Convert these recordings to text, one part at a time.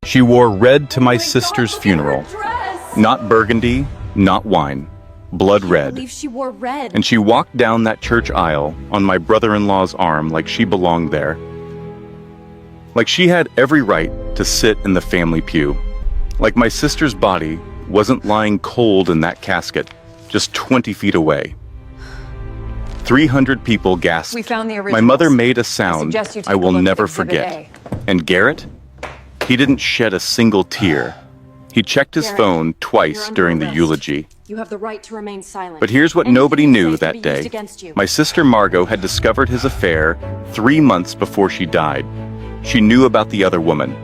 She wore red to my sister's funeral. Not burgundy, not wine. Blood red. believe she wore red. And she walked down that church aisle on my brother-in-law's arm like she belonged there. Like she had every right to sit in the family pew. Like my sister's body wasn't lying cold in that casket, just 20 feet away. 300 people gasped. We found the My originals. mother made a sound suggest you take I will a look at never Exhibit forget. A. And Garrett? He didn't shed a single tear. He checked his Garrett, phone twice you're under during the arrest. eulogy. You have the right to remain silent. But here's what Anything nobody you knew say can that be used day. against you. My sister Margot had discovered his affair 3 months before she died. She knew about the other woman.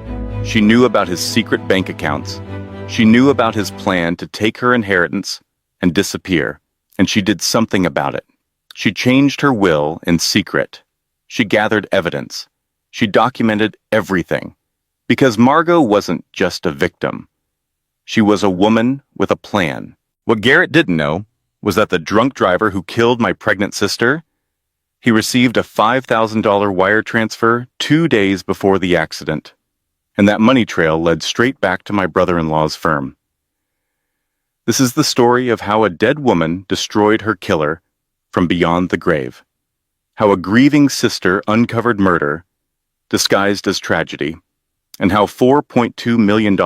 She knew about his secret bank accounts. She knew about his plan to take her inheritance and disappear. And she did something about it. She changed her will in secret. She gathered evidence. She documented everything. Because Margot wasn't just a victim. She was a woman with a plan. What Garrett didn't know was that the drunk driver who killed my pregnant sister, he received a $5,000 wire transfer 2 days before the accident. And that money trail led straight back to my brother-in-law's firm. This is the story of how a dead woman destroyed her killer from beyond the grave. How a grieving sister uncovered murder, disguised as tragedy, and how $4.2 million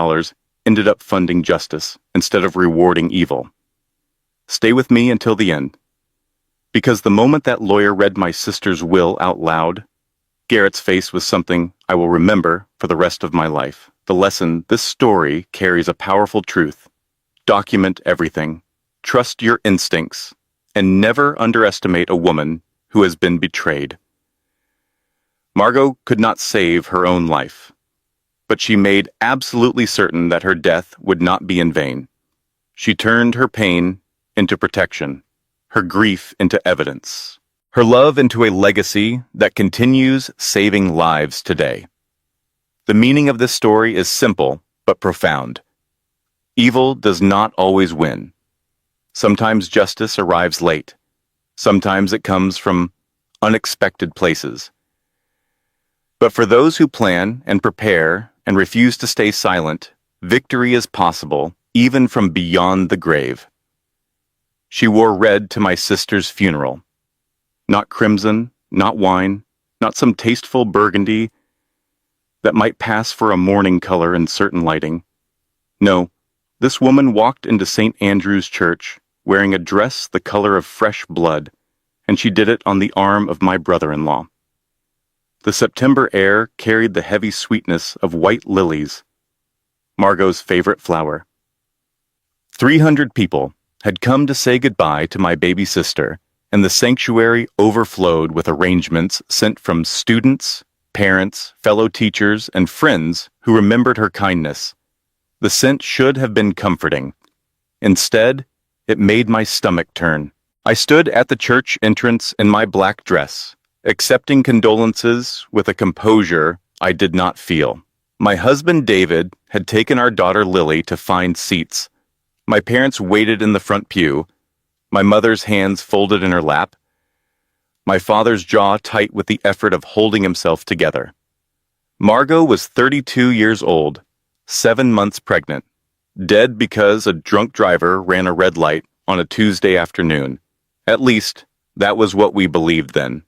ended up funding justice instead of rewarding evil. Stay with me until the end. Because the moment that lawyer read my sister's will out loud, Garrett's face was something I will remember for the rest of my life. The lesson: this story carries a powerful truth. Document everything. Trust your instincts. And never underestimate a woman who has been betrayed. Margot could not save her own life, but she made absolutely certain that her death would not be in vain. She turned her pain into protection, her grief into evidence, her love into a legacy that continues saving lives today. The meaning of this story is simple but profound. Evil does not always win. Sometimes justice arrives late. Sometimes it comes from unexpected places. But for those who plan and prepare and refuse to stay silent, victory is possible even from beyond the grave. She wore red to my sister's funeral. Not crimson, not wine, not some tasteful burgundy that might pass for a mourning color in certain lighting. No, this woman walked into St. Andrew's Church wearing a dress the color of fresh blood, and she did it on the arm of my brother-in-law. The September air carried the heavy sweetness of white lilies, Margot's favorite flower. 300 people had come to say goodbye to my baby sister, and the sanctuary overflowed with arrangements sent from students, parents, fellow teachers, and friends who remembered her kindness. The scent should have been comforting. Instead, it made my stomach turn. I stood at the church entrance in my black dress, accepting condolences with a composure I did not feel. My husband David had taken our daughter Lily to find seats. My parents waited in the front pew, my mother's hands folded in her lap, my father's jaw tight with the effort of holding himself together. Margot was 32 years old, 7 months pregnant, dead because a drunk driver ran a red light on a Tuesday afternoon. At least, that was what we believed then.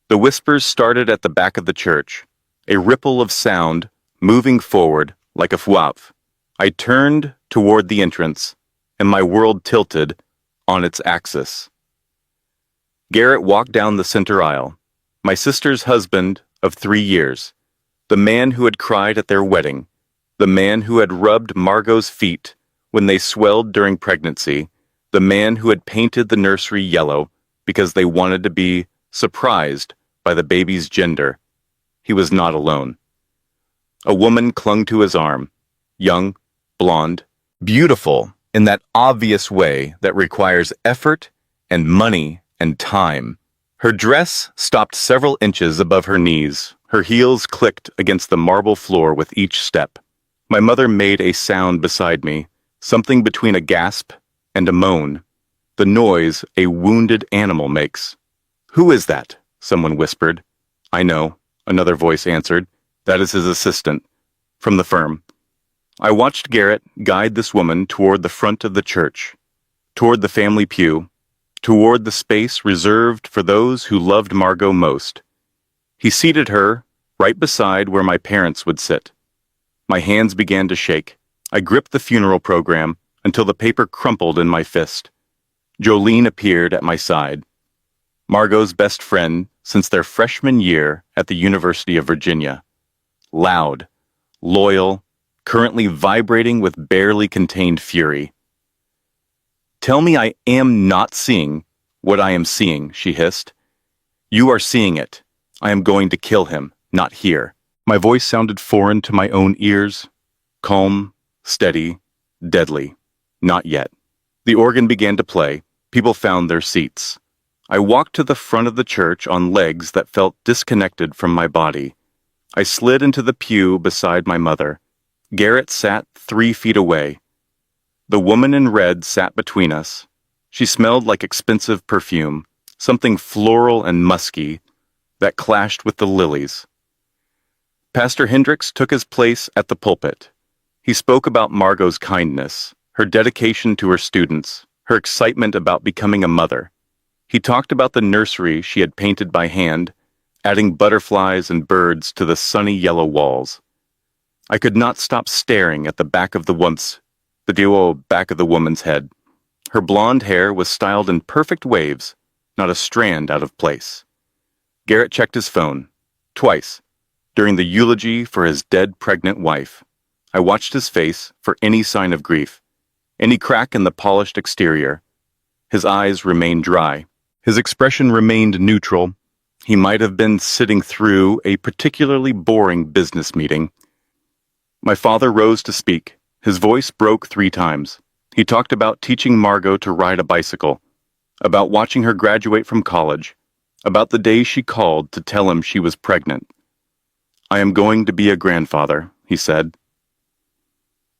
The whispers started at the back of the church, a ripple of sound moving forward like a fouaf. I turned toward the entrance, and my world tilted on its axis. Garrett walked down the center aisle, my sister's husband of 3 years, the man who had cried at their wedding, the man who had rubbed Margot's feet when they swelled during pregnancy, the man who had painted the nursery yellow because they wanted to be surprised by the baby's gender. He was not alone. A woman clung to his arm, young, blonde, beautiful in that obvious way that requires effort and money and time. Her dress stopped several inches above her knees. Her heels clicked against the marble floor with each step. My mother made a sound beside me, something between a gasp and a moan, the noise a wounded animal makes. "Who is that?" someone whispered. "I know," another voice answered. "That is his assistant, from the firm." I watched Garrett guide this woman toward the front of the church, toward the family pew, toward the space reserved for those who loved Margot most. He seated her right beside where my parents would sit. My hands began to shake. I gripped the funeral program until the paper crumpled in my fist. Jolene appeared at my side. Margot's best friend since their freshman year at the University of Virginia. Loud, loyal, currently vibrating with barely contained fury. "Tell me I am not seeing what I am seeing," she hissed. "You are seeing it. I am going to kill him, not here." My voice sounded foreign to my own ears. Calm, steady, deadly. Not yet. The organ began to play. People found their seats. I walked to the front of the church on legs that felt disconnected from my body. I slid into the pew beside my mother. Garrett sat 3 feet away. The woman in red sat between us. She smelled like expensive perfume, something floral and musky that clashed with the lilies. Pastor Hendricks took his place at the pulpit. He spoke about Margot's kindness, her dedication to her students, her excitement about becoming a mother. He talked about the nursery she had painted by hand, adding butterflies and birds to the sunny yellow walls. I could not stop staring at the back of the woman's head. Her blonde hair was styled in perfect waves, not a strand out of place. Garrett checked his phone, twice, during the eulogy for his dead pregnant wife. I watched his face for any sign of grief, any crack in the polished exterior. His eyes remained dry. His expression remained neutral. He might have been sitting through a particularly boring business meeting. My father rose to speak. His voice broke 3 times. He talked about teaching Margot to ride a bicycle, about watching her graduate from college, about the day she called to tell him she was pregnant. "I am going to be a grandfather," he said.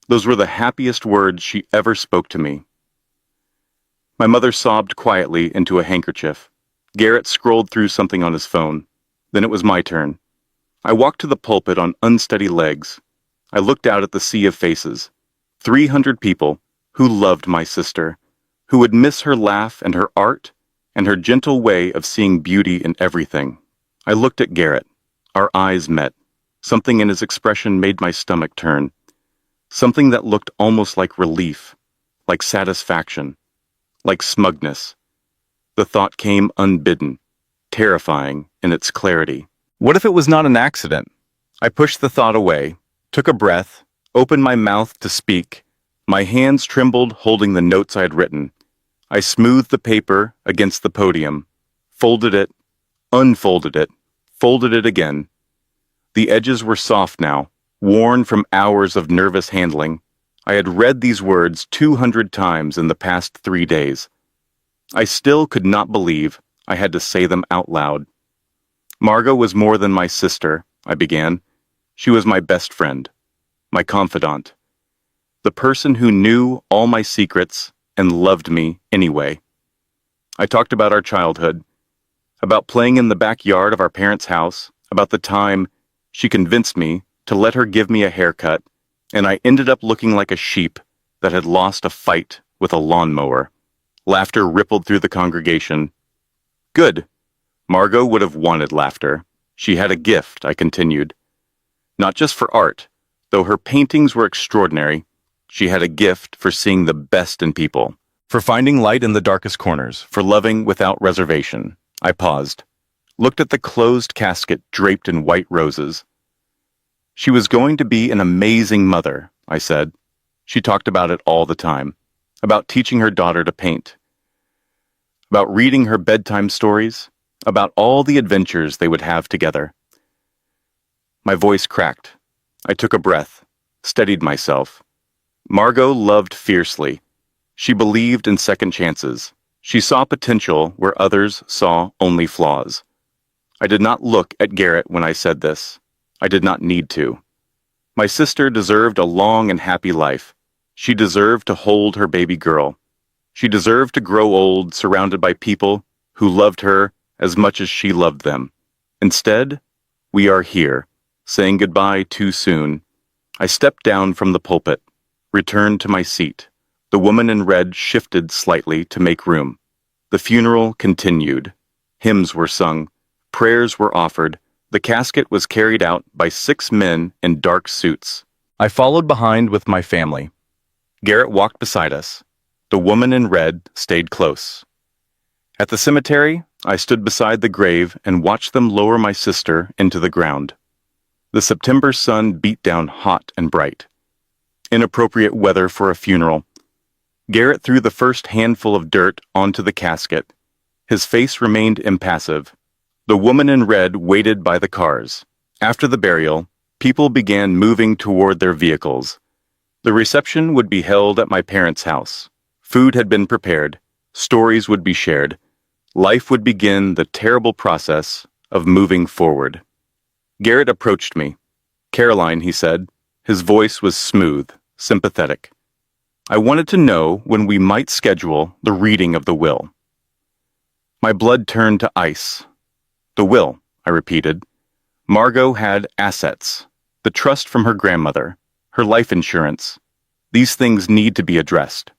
Those were the happiest words she ever spoke to me. My mother sobbed quietly into a handkerchief. Garrett scrolled through something on his phone. Then it was my turn. I walked to the pulpit on unsteady legs. I looked out at the sea of faces. 300 people who loved my sister, who would miss her laugh and her art and her gentle way of seeing beauty in everything. I looked at Garrett. Our eyes met. Something in his expression made my stomach turn. Something that looked almost like relief, like satisfaction, like smugness. The thought came unbidden, terrifying in its clarity. What if it was not an accident? I pushed the thought away, took a breath, opened my mouth to speak. My hands trembled holding the notes I had written. I smoothed the paper against the podium, folded it, unfolded it, folded it again. The edges were soft now, worn from hours of nervous handling. I had read these words 200 times in the past 3 days. I still could not believe I had to say them out loud. Margot was more than my sister, I began. She was my best friend, my confidant, the person who knew all my secrets and loved me anyway. I talked about our childhood, about playing in the backyard of our parents' house, about the time she convinced me to let her give me a haircut, and I ended up looking like a sheep that had lost a fight with a lawnmower. Laughter rippled through the congregation. Good. Margot would have wanted laughter. She had a gift, I continued. Not just for art, though her paintings were extraordinary. She had a gift for seeing the best in people, for finding light in the darkest corners, for loving without reservation. I paused, looked at the closed casket draped in white roses. She was going to be an amazing mother, I said. She talked about it all the time, about teaching her daughter to paint, about reading her bedtime stories, about all the adventures they would have together. My voice cracked. I took a breath, steadied myself. Margot loved fiercely. She believed in second chances. She saw potential where others saw only flaws. I did not look at Garrett when I said this. I did not need to. My sister deserved a long and happy life. She deserved to hold her baby girl. She deserved to grow old surrounded by people who loved her as much as she loved them. Instead, we are here, saying goodbye too soon. I stepped down from the pulpit, returned to my seat. The woman in red shifted slightly to make room. The funeral continued. Hymns were sung. Prayers were offered. The casket was carried out by 6 men in dark suits. I followed behind with my family. Garrett walked beside us. The woman in red stayed close. At the cemetery, I stood beside the grave and watched them lower my sister into the ground. The September sun beat down hot and bright. Inappropriate weather for a funeral. Garrett threw the first handful of dirt onto the casket. His face remained impassive. The woman in red waited by the cars. After the burial, people began moving toward their vehicles. The reception would be held at my parents' house. Food had been prepared. Stories would be shared. Life would begin the terrible process of moving forward. Garrett approached me. "Caroline," he said. His voice was smooth, sympathetic. "I wanted to know when we might schedule the reading of the will." My blood turned to ice. "The will," I repeated. Margot had assets, the trust from her grandmother, her life insurance. These things need to be addressed.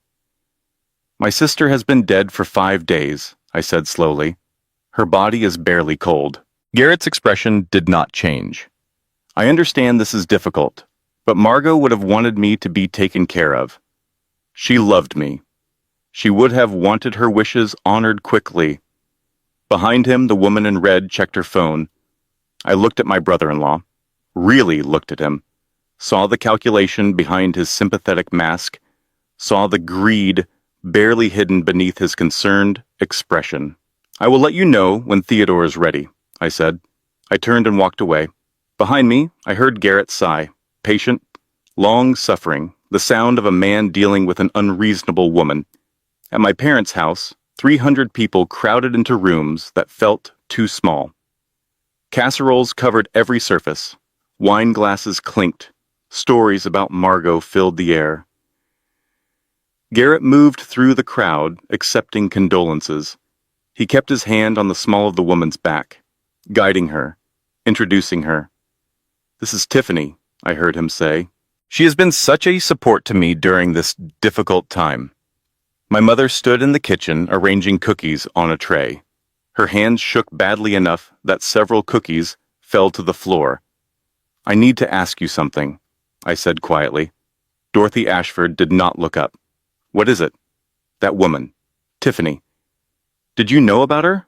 "My sister has been dead for 5 days," I said slowly. "Her body is barely cold." Garrett's expression did not change. "I understand this is difficult, but Margot would have wanted me to be taken care of. She loved me. She would have wanted her wishes honored quickly." Behind him, the woman in red checked her phone. I looked at my brother-in-law, really looked at him, saw the calculation behind his sympathetic mask, saw the greed barely hidden beneath his concerned expression. "I will let you know when Theodore is ready," I said. I turned and walked away. Behind me, I heard Garrett sigh, patient, long-suffering, the sound of a man dealing with an unreasonable woman. At my parents' house, 300 people crowded into rooms that felt too small. Casseroles covered every surface. Wine glasses clinked. Stories about Margot filled the air. Garrett moved through the crowd, accepting condolences. He kept his hand on the small of the woman's back, guiding her, introducing her. "This is Tiffany," I heard him say. "She has been such a support to me during this difficult time." My mother stood in the kitchen arranging cookies on a tray. Her hands shook badly enough that several cookies fell to the floor. "I need to ask you something," I said quietly. Dorothy Ashford did not look up. "What is it?" "That woman, Tiffany. Did you know about her?"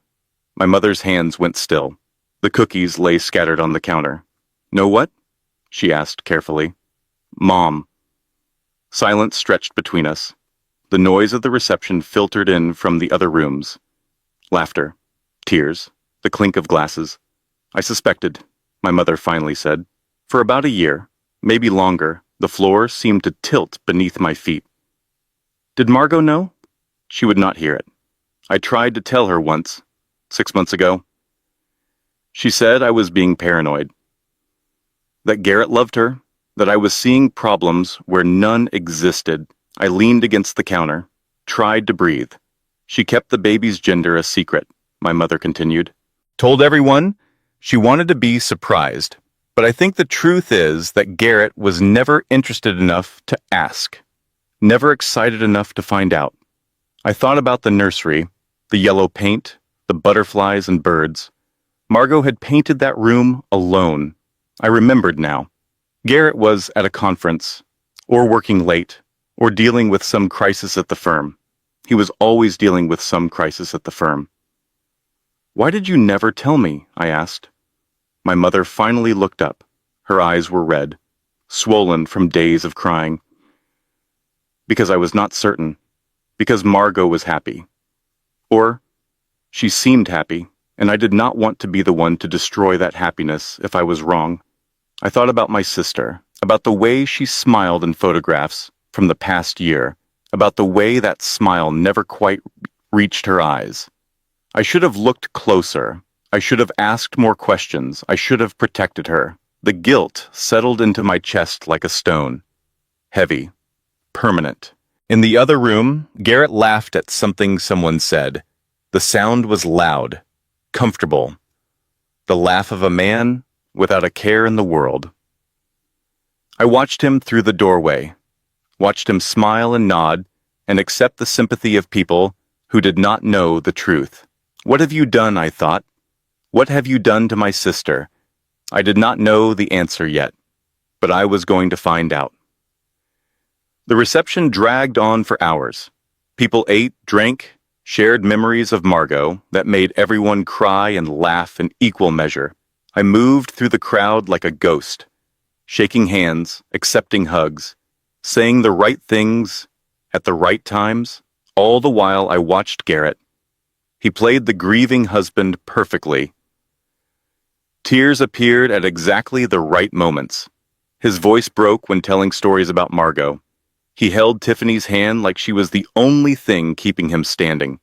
My mother's hands went still. The cookies lay scattered on the counter. "Know what?" she asked carefully. "Mom." Silence stretched between us. The noise of the reception filtered in from the other rooms. Laughter, tears, the clink of glasses. "I suspected," my mother finally said. "For about a year, maybe longer, the floor seemed to tilt beneath my feet." "Did Margot know?" She would not hear it. "I tried to tell her once, 6 months ago. She said I was being paranoid. That Garrett loved her, that I was seeing problems where none existed. I leaned against the counter, tried to breathe. She kept the baby's gender a secret," my mother continued. "Told everyone she wanted to be surprised. But I think the truth is that Garrett was never interested enough to ask, never excited enough to find out. I thought about the nursery, the yellow paint, the butterflies and birds. Margot had painted that room alone. I remembered now. Garrett was at a conference, or working late, or dealing with some crisis at the firm. He was always dealing with some crisis at the firm. "Why did you never tell me?" I asked. My mother finally looked up. Her eyes were red, swollen from days of crying. "Because I was not certain. Because Margot was happy. Or, she seemed happy, and I did not want to be the one to destroy that happiness if I was wrong. I thought about my sister, about the way she smiled in photographs from the past year, about the way that smile never quite reached her eyes. I should have looked closer. I should have asked more questions. I should have protected her. The guilt settled into my chest like a stone. Heavy. Permanent. In the other room, Garrett laughed at something someone said. The sound was loud, comfortable. The laugh of a man without a care in the world. I watched him through the doorway, watched him smile and nod, and accept the sympathy of people who did not know the truth. What have you done, I thought. What have you done to my sister? I did not know the answer yet, but I was going to find out. The reception dragged on for hours. People ate, drank, shared memories of Margot that made everyone cry and laugh in equal measure. I moved through the crowd like a ghost, shaking hands, accepting hugs, saying the right things at the right times. All the while I watched Garrett. He played the grieving husband perfectly. Tears appeared at exactly the right moments. His voice broke when telling stories about Margot. He held Tiffany's hand like she was the only thing keeping him standing.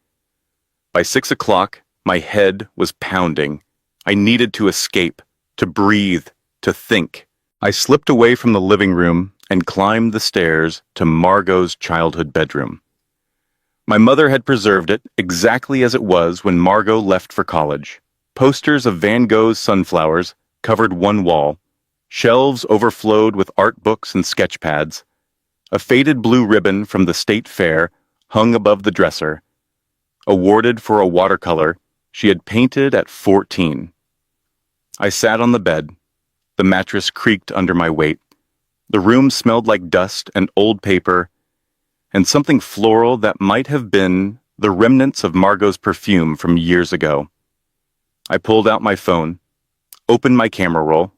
By 6 o'clock, my head was pounding. I needed to escape, to breathe, to think. I slipped away from the living room and climbed the stairs to Margot's childhood bedroom. My mother had preserved it exactly as it was when Margot left for college. Posters of Van Gogh's sunflowers covered one wall. Shelves overflowed with art books and sketch pads. A faded blue ribbon from the state fair hung above the dresser, awarded for a watercolor she had painted at 14. I sat on the bed. The mattress creaked under my weight. The room smelled like dust and old paper and something floral that might have been the remnants of Margot's perfume from years ago. I pulled out my phone, opened my camera roll,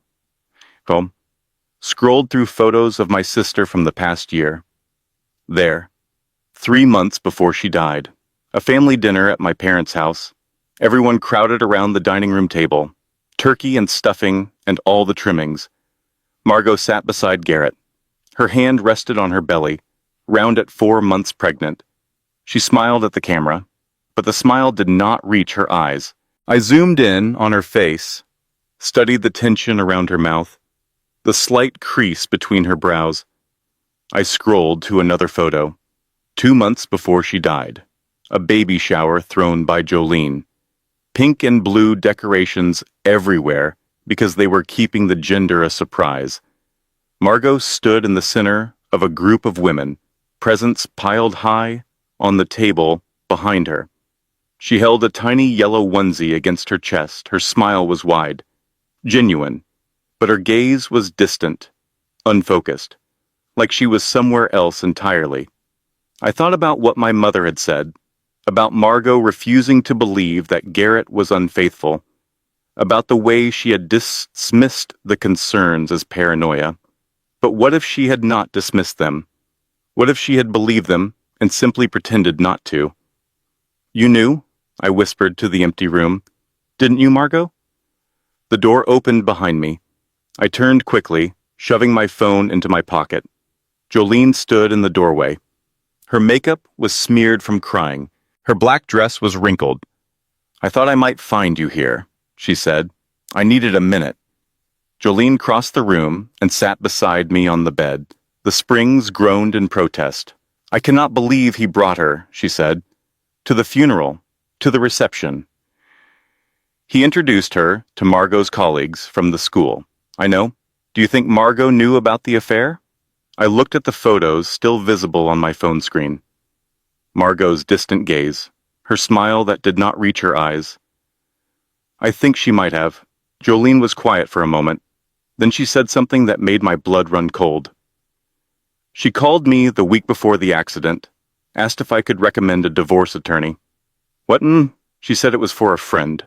scrolled through photos of my sister from the past year. There, 3 months before she died, a family dinner at my parents' house. Everyone crowded around the dining room table, turkey and stuffing and all the trimmings. Margot sat beside Garrett. Her hand rested on her belly, round at 4 months pregnant. She smiled at the camera, but the smile did not reach her eyes. I zoomed in on her face, studied the tension around her mouth, the slight crease between her brows. I scrolled to another photo, 2 months before she died, a baby shower thrown by Jolene. Pink and blue decorations everywhere because they were keeping the gender a surprise. Margot stood in the center of a group of women, presents piled high on the table behind her. She held a tiny yellow onesie against her chest. Her smile was wide, genuine, but her gaze was distant, unfocused, like she was somewhere else entirely. I thought about what my mother had said, about Margot refusing to believe that Garrett was unfaithful, about the way she had dismissed the concerns as paranoia. But what if she had not dismissed them? What if she had believed them and simply pretended not to? "You knew?" I whispered to the empty room. "Didn't you, Margot?" The door opened behind me. I turned quickly, shoving my phone into my pocket. Jolene stood in the doorway. Her makeup was smeared from crying. Her black dress was wrinkled. "I thought I might find you here," she said. "I needed a minute." Jolene crossed the room and sat beside me on the bed. The springs groaned in protest. "I cannot believe he brought her," she said. "To the funeral, to the reception." He introduced her to Margot's colleagues from the school. "I know. Do you think Margot knew about the affair?" I looked at the photos still visible on my phone screen. Margot's distant gaze, her smile that did not reach her eyes. "I think she might have." Jolene was quiet for a moment. Then she said something that made my blood run cold. She called me the week before the accident, asked if I could recommend a divorce attorney. "What?" She said it was for a friend,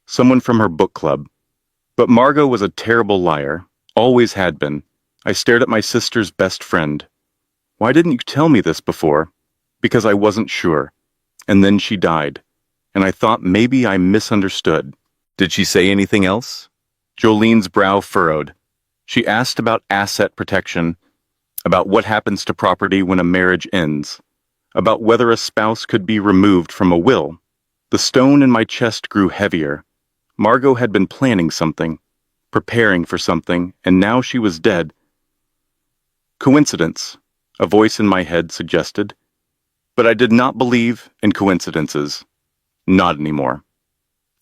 someone from her book club. But Margot was a terrible liar, always had been. I stared at my sister's best friend. "Why didn't you tell me this before?" "Because I wasn't sure. And then she died, and I thought maybe I misunderstood." "Did she say anything else?" Jolene's brow furrowed. She asked about asset protection, about what happens to property when a marriage ends, about whether a spouse could be removed from a will. The stone in my chest grew heavier. Margot had been planning something, preparing for something, and now she was dead. "Coincidence," a voice in my head suggested. But I did not believe in coincidences. Not anymore.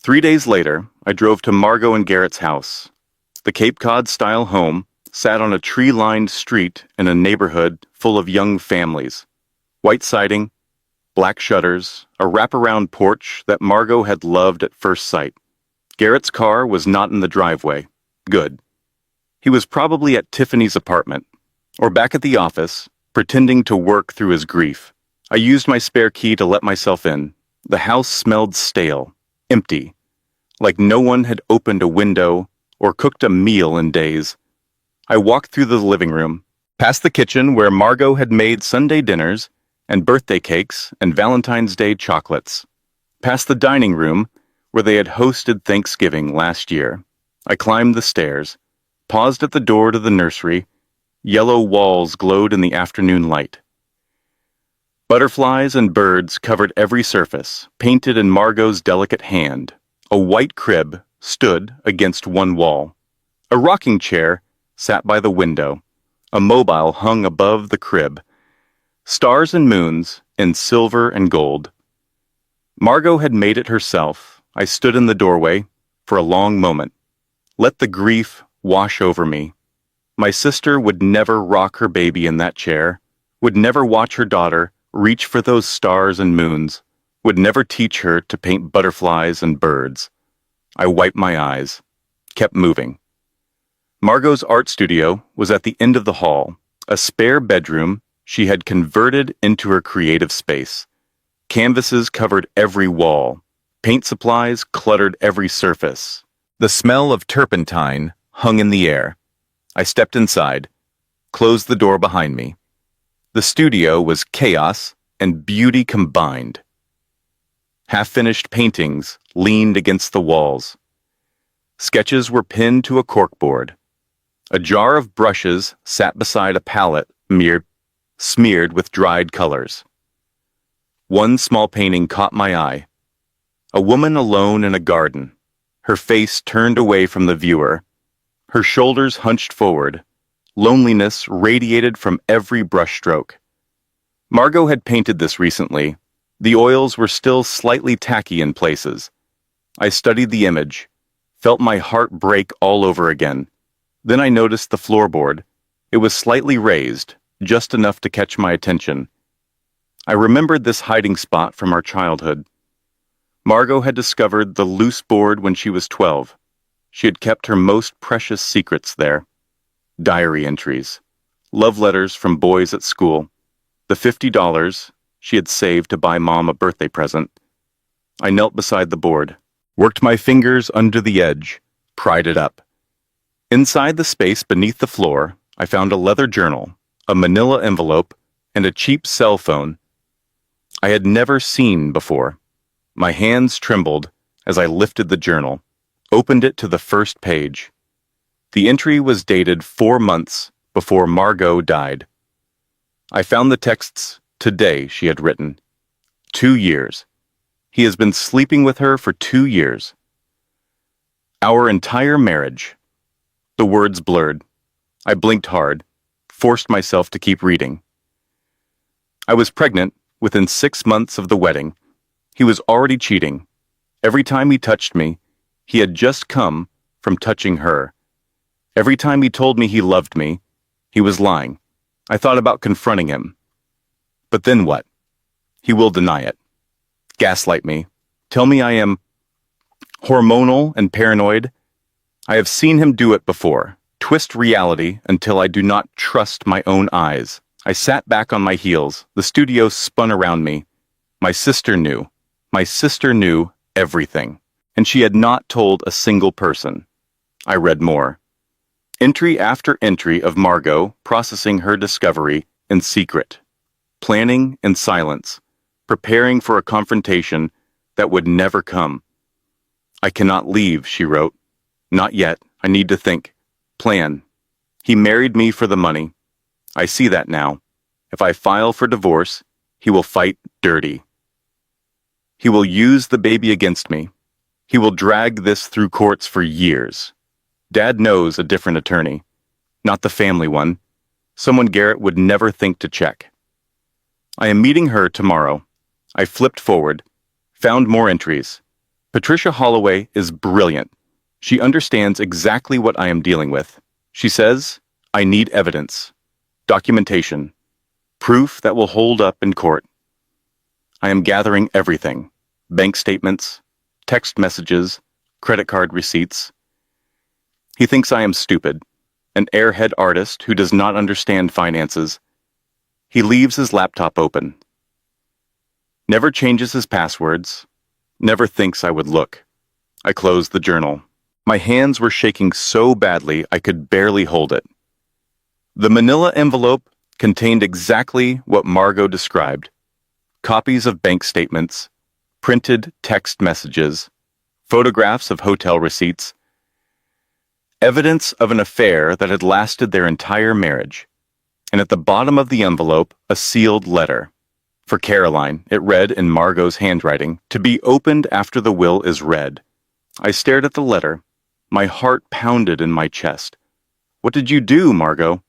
3 days later, I drove to Margot and Garrett's house. The Cape Cod-style home, sat on a tree-lined street in a neighborhood full of young families. White siding, black shutters, a wraparound porch that Margot had loved at first sight. Garrett's car was not in the driveway. Good. He was probably at Tiffany's apartment, or back at the office, pretending to work through his grief. I used my spare key to let myself in. The house smelled stale, empty, like no one had opened a window or cooked a meal in days. I walked through the living room, past the kitchen where Margot had made Sunday dinners and birthday cakes and Valentine's Day chocolates, past the dining room where they had hosted Thanksgiving last year. I climbed the stairs, paused at the door to the nursery. Yellow walls glowed in the afternoon light. Butterflies and birds covered every surface, painted in Margot's delicate hand. A white crib stood against one wall. A rocking chair sat by the window. A mobile hung above the crib. Stars and moons in silver and gold. Margot had made it herself. I stood in the doorway for a long moment. Let the grief wash over me. My sister would never rock her baby in that chair, would never watch her daughter reach for those stars and moons, would never teach her to paint butterflies and birds. I wiped my eyes, kept moving. Margot's art studio was at the end of the hall, a spare bedroom she had converted into her creative space. Canvases covered every wall. Paint supplies cluttered every surface. The smell of turpentine hung in the air. I stepped inside, closed the door behind me. The studio was chaos and beauty combined. Half-finished paintings leaned against the walls. Sketches were pinned to a corkboard. A jar of brushes sat beside a palette smeared with dried colors. One small painting caught my eye. A woman alone in a garden, her face turned away from the viewer, her shoulders hunched forward. Loneliness radiated from every brushstroke. Margot had painted this recently. The oils were still slightly tacky in places. I studied the image, felt my heart break all over again. Then I noticed the floorboard. It was slightly raised, just enough to catch my attention. I remembered this hiding spot from our childhood. Margot had discovered the loose board when she was 12. She had kept her most precious secrets there. Diary entries, love letters from boys at school, the $50 she had saved to buy Mom a birthday present. I knelt beside the board, worked my fingers under the edge, pried it up. Inside the space beneath the floor, I found a leather journal, a manila envelope, and a cheap cell phone I had never seen before. My hands trembled as I lifted the journal, opened it to the first page. The entry was dated 4 months before Margot died. I found the texts today she had written. 2 years. He has been sleeping with her for 2 years. Our entire marriage. The words blurred. I blinked hard, forced myself to keep reading. I was pregnant within 6 months of the wedding. He was already cheating. Every time he touched me, he had just come from touching her. Every time he told me he loved me, he was lying. I thought about confronting him. But then what? He will deny it. Gaslight me. Tell me I am hormonal and paranoid. I have seen him do it before. Twist reality until I do not trust my own eyes. I sat back on my heels. The studio spun around me. My sister knew. My sister knew everything. And she had not told a single person. I read more. Entry after entry of Margot processing her discovery in secret. Planning in silence. Preparing for a confrontation that would never come. I cannot leave, she wrote. Not yet. I need to think. Plan. He married me for the money. I see that now. If I file for divorce, he will fight dirty. He will use the baby against me. He will drag this through courts for years. Dad knows a different attorney. Not the family one. Someone Garrett would never think to check. I am meeting her tomorrow. I flipped forward, found more entries. Patricia Holloway is brilliant. She understands exactly what I am dealing with. She says, I need evidence, documentation, proof that will hold up in court. I am gathering everything: bank statements, text messages, credit card receipts. He thinks I am stupid, an airhead artist who does not understand finances. He leaves his laptop open. Never changes his passwords. Never thinks I would look. I closed the journal. My hands were shaking so badly I could barely hold it. The manila envelope contained exactly what Margot described: copies of bank statements, printed text messages, photographs of hotel receipts, evidence of an affair that had lasted their entire marriage. And at the bottom of the envelope, a sealed letter. For Caroline, it read in Margot's handwriting, "To be opened after the will is read." I stared at the letter. My heart pounded in my chest. What did you do, Margot?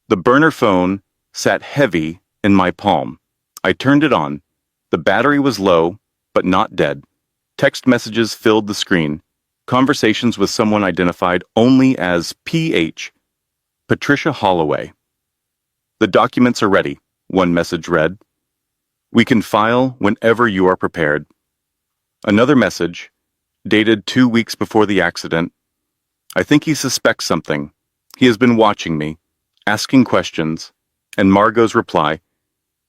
The burner phone sat heavy in my palm. I turned it on. The battery was low, but not dead. Text messages filled the screen. Conversations with someone identified only as PH, Patricia Holloway. The documents are ready, one message read. We can file whenever you are prepared. Another message, dated 2 weeks before the accident. I think he suspects something. He has been watching me, asking questions, and Margot's reply: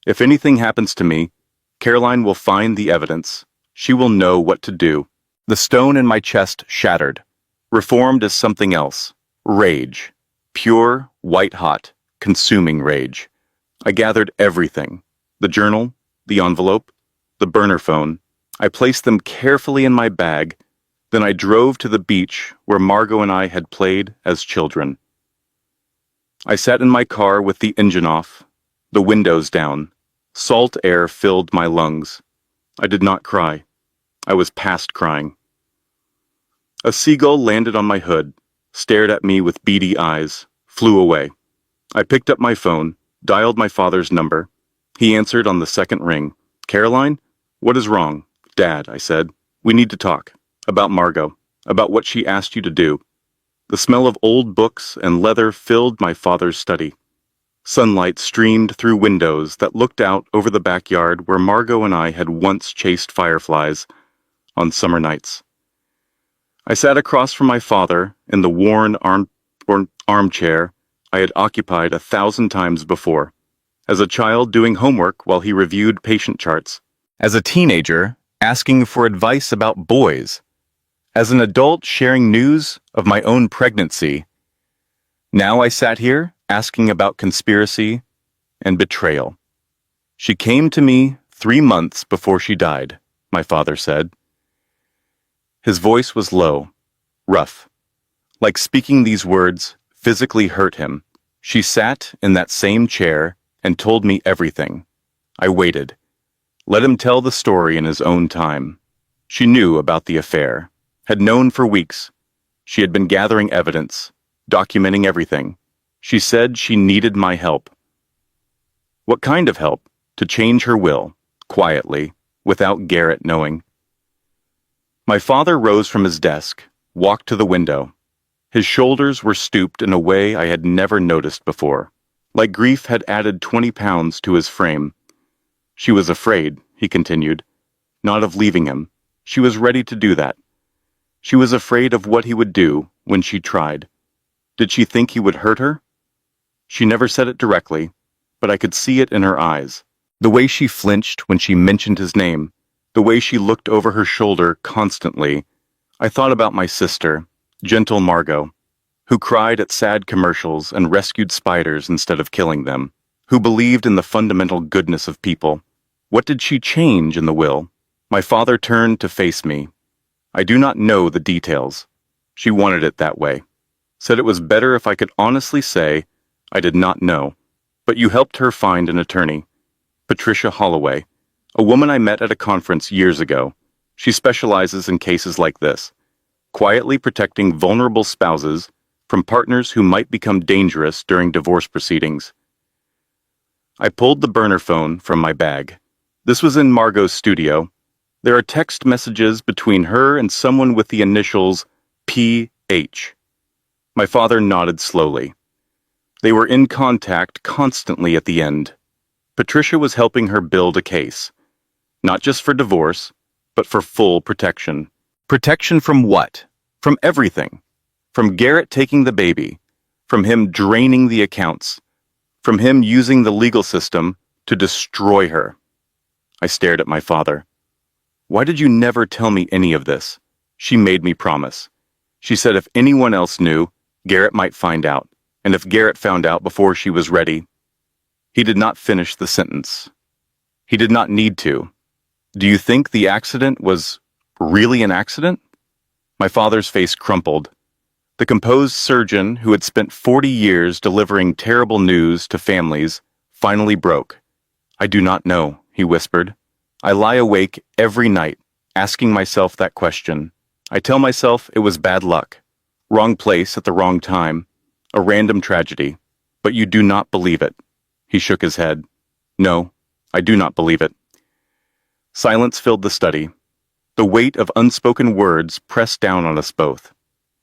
if anything happens to me, Caroline will find the evidence. She will know what to do. The stone in my chest shattered, reformed as something else: rage. Pure, white-hot, consuming rage. I gathered everything: the journal, the envelope, the burner phone. I placed them carefully in my bag. Then I drove to the beach where Margot and I had played as children. I sat in my car with the engine off, the windows down. Salt air filled my lungs. I did not cry. I was past crying. A seagull landed on my hood, stared at me with beady eyes, flew away. I picked up my phone, dialed my father's number. He answered on the second ring. "Caroline? What is wrong?" "Dad," I said. "We need to talk. About Margot. About what she asked you to do." The smell of old books and leather filled my father's study. Sunlight streamed through windows that looked out over the backyard where Margot and I had once chased fireflies on summer nights. I sat across from my father in the worn armchair I had occupied 1,000 times before. As a child doing homework while he reviewed patient charts. As a teenager asking for advice about boys. As an adult sharing news of my own pregnancy. Now I sat here asking about conspiracy and betrayal. "She came to me 3 months before she died," my father said. His voice was low, rough. Like speaking these words physically hurt him. She sat in that same chair and told me everything. I waited. Let him tell the story in his own time. She knew about the affair, had known for weeks. She had been gathering evidence, documenting everything. She said she needed my help. What kind of help? To change her will, quietly, without Garrett knowing. My father rose from his desk, walked to the window. His shoulders were stooped in a way I had never noticed before, like grief had added 20 pounds to his frame. She was afraid, he continued, not of leaving him. She was ready to do that. She was afraid of what he would do when she tried. Did she think he would hurt her? She never said it directly, but I could see it in her eyes. The way she flinched when she mentioned his name, the way she looked over her shoulder constantly. I thought about my sister, gentle Margot, who cried at sad commercials and rescued spiders instead of killing them, who believed in the fundamental goodness of people. What did she change in the will? My father turned to face me. I do not know the details. She wanted it that way. Said it was better if I could honestly say I did not know. But you helped her find an attorney. Patricia Holloway, a woman I met at a conference years ago. She specializes in cases like this, quietly protecting vulnerable spouses from partners who might become dangerous during divorce proceedings. I pulled the burner phone from my bag. This was in Margot's studio. There are text messages between her and someone with the initials P.H. My father nodded slowly. They were in contact constantly at the end. Patricia was helping her build a case, not just for divorce, but for full protection. Protection from what? From everything. From Garrett taking the baby, from him draining the accounts, from him using the legal system to destroy her. I stared at my father. Why did you never tell me any of this? She made me promise. She said if anyone else knew, Garrett might find out, and if Garrett found out before she was ready. He did not finish the sentence. He did not need to. Do you think the accident was really an accident? My father's face crumpled. The composed surgeon who had spent 40 years delivering terrible news to families finally broke. I do not know, he whispered. I lie awake every night, asking myself that question. I tell myself it was bad luck, wrong place at the wrong time, a random tragedy. But you do not believe it. He shook his head. No, I do not believe it. Silence filled the study. The weight of unspoken words pressed down on us both.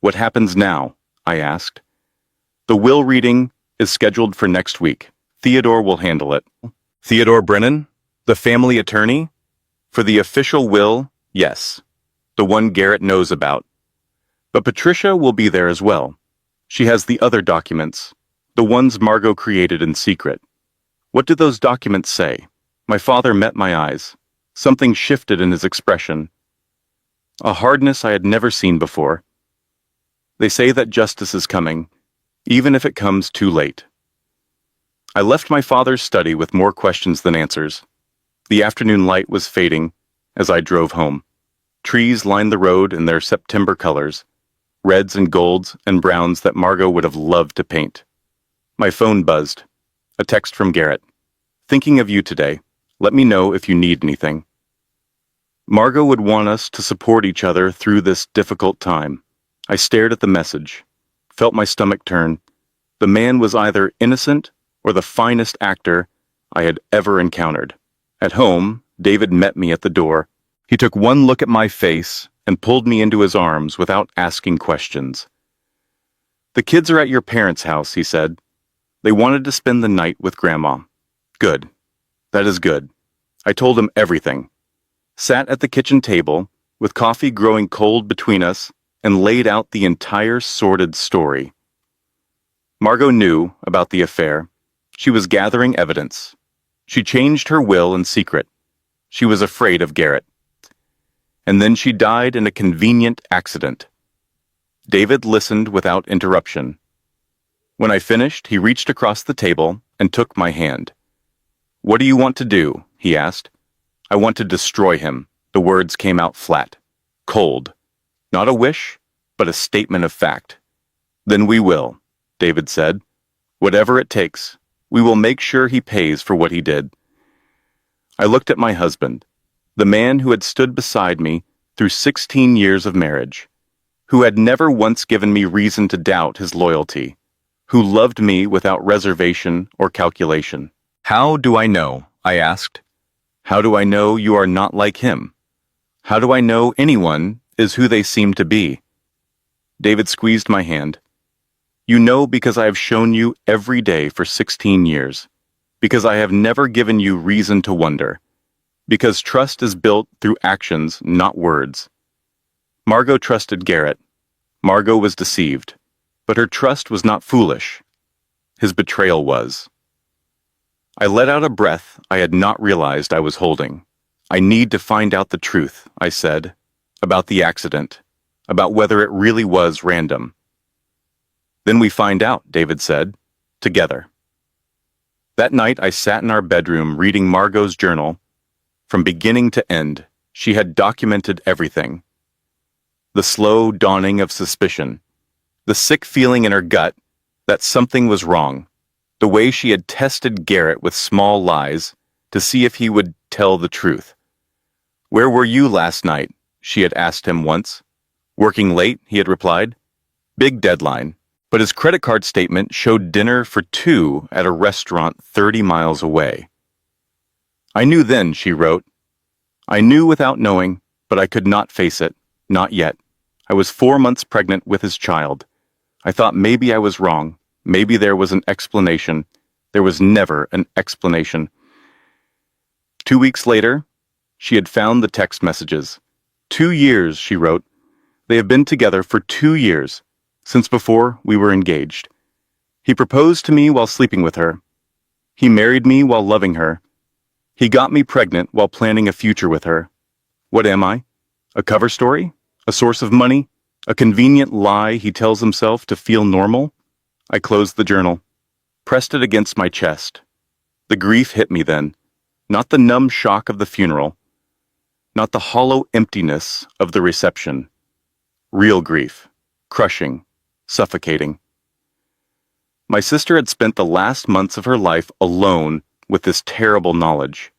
What happens now? I asked. The will reading is scheduled for next week. Theodore will handle it. Theodore Brennan? The family attorney? For the official will, yes. The one Garrett knows about. But Patricia will be there as well. She has the other documents, the ones Margot created in secret. What did those documents say? My father met my eyes. Something shifted in his expression. A hardness I had never seen before. They say that justice is coming, even if it comes too late. I left my father's study with more questions than answers. The afternoon light was fading as I drove home. Trees lined the road in their September colors, reds and golds and browns that Margot would have loved to paint. My phone buzzed. A text from Garrett. Thinking of you today. Let me know if you need anything. Margot would want us to support each other through this difficult time. I stared at the message, felt my stomach turn. The man was either innocent or the finest actor I had ever encountered. At home, David met me at the door. He took one look at my face and pulled me into his arms without asking questions. The kids are at your parents' house, he said. They wanted to spend the night with Grandma. Good. That is good. I told him everything. Sat at the kitchen table, with coffee growing cold between us, and laid out the entire sordid story. Margot knew about the affair. She was gathering evidence. She changed her will in secret. She was afraid of Garrett. And then she died in a convenient accident. David listened without interruption. When I finished, he reached across the table and took my hand. What do you want to do? He asked. I want to destroy him. The words came out flat, cold. Not a wish, but a statement of fact. Then we will, David said. Whatever it takes, we will make sure he pays for what he did. I looked at my husband, the man who had stood beside me through 16 years of marriage, who had never once given me reason to doubt his loyalty, who loved me without reservation or calculation. How do I know? I asked. How do I know you are not like him? How do I know anyone is who they seem to be? David squeezed my hand. You know because I have shown you every day for 16 years, because I have never given you reason to wonder, because trust is built through actions, not words. Margot trusted Garrett. Margot was deceived, but her trust was not foolish. His betrayal was. I let out a breath I had not realized I was holding. I need to find out the truth, I said, about the accident, about whether it really was random. Then we find out, David said, together. That night I sat in our bedroom reading Margot's journal. From beginning to end, she had documented everything. The slow dawning of suspicion, the sick feeling in her gut that something was wrong, the way she had tested Garrett with small lies to see if he would tell the truth. Where were you last night? She had asked him once. Working late, he had replied. Big deadline, but his credit card statement showed dinner for two at a restaurant 30 miles away. I knew then, she wrote. I knew without knowing, but I could not face it, not yet. I was 4 months pregnant with his child. I thought maybe I was wrong. Maybe there was an explanation. There was never an explanation. 2 weeks later, she had found the text messages. 2 years, she wrote. They have been together for 2 years, since before we were engaged. He proposed to me while sleeping with her. He married me while loving her. He got me pregnant while planning a future with her. What am I? A cover story? A source of money? A convenient lie he tells himself to feel normal? I closed the journal, pressed it against my chest. The grief hit me then, not the numb shock of the funeral, not the hollow emptiness of the reception. Real grief, crushing, suffocating. My sister had spent the last months of her life alone with this terrible knowledge,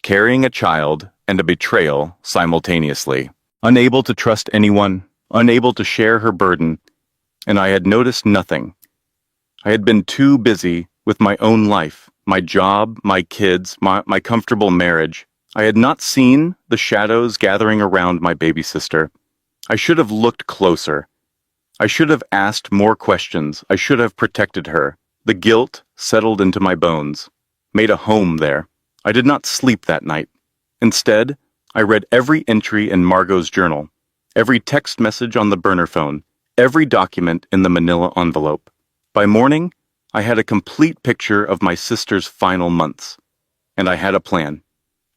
carrying a child and a betrayal simultaneously, unable to trust anyone, unable to share her burden, and I had noticed nothing. I had been too busy with my own life, my job, my kids, my comfortable marriage. I had not seen the shadows gathering around my baby sister. I should have looked closer. I should have asked more questions. I should have protected her. The guilt settled into my bones, made a home there. I did not sleep that night. Instead, I read every entry in Margot's journal, every text message on the burner phone, every document in the manila envelope. By morning, I had a complete picture of my sister's final months, and I had a plan.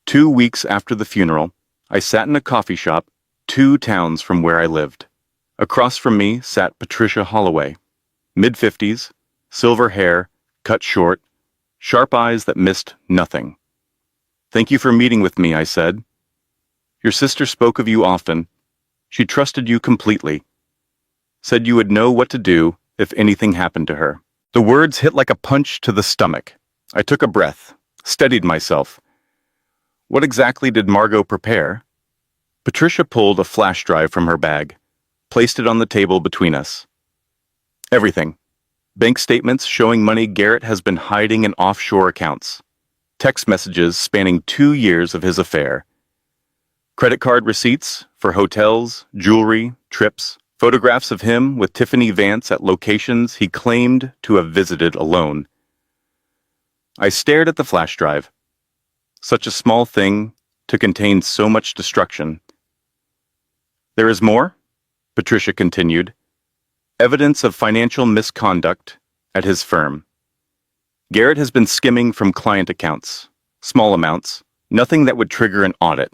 2 weeks after the funeral, I sat in a coffee shop 2 towns from where I lived. Across from me sat Patricia Holloway, mid-50s, silver hair, cut short, sharp eyes that missed nothing. "Thank you for meeting with me," I said. "Your sister spoke of you often. She trusted you completely. Said you would know what to do if anything happened to her." The words hit like a punch to the stomach. I took a breath, steadied myself. What exactly did Margot prepare? Patricia pulled a flash drive from her bag, placed it on the table between us. Everything. Bank statements showing money Garrett has been hiding in offshore accounts. Text messages spanning 2 years of his affair. Credit card receipts for hotels, jewelry, trips. Photographs of him with Tiffany Vance at locations he claimed to have visited alone. I stared at the flash drive. Such a small thing to contain so much destruction. "There is more," Patricia continued. "Evidence of financial misconduct at his firm. Garrett has been skimming from client accounts. Small amounts, nothing that would trigger an audit.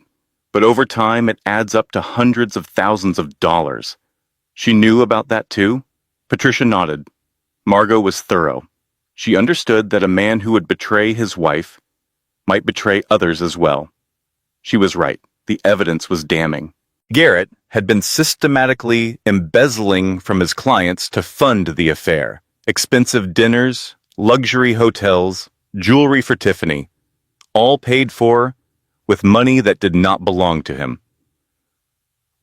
But over time, it adds up to hundreds of thousands of dollars. She knew about that too?" Patricia nodded. Margot was thorough. She understood that a man who would betray his wife might betray others as well. She was right. The evidence was damning. Garrett had been systematically embezzling from his clients to fund the affair. Expensive dinners, luxury hotels, jewelry for Tiffany, all paid for with money that did not belong to him.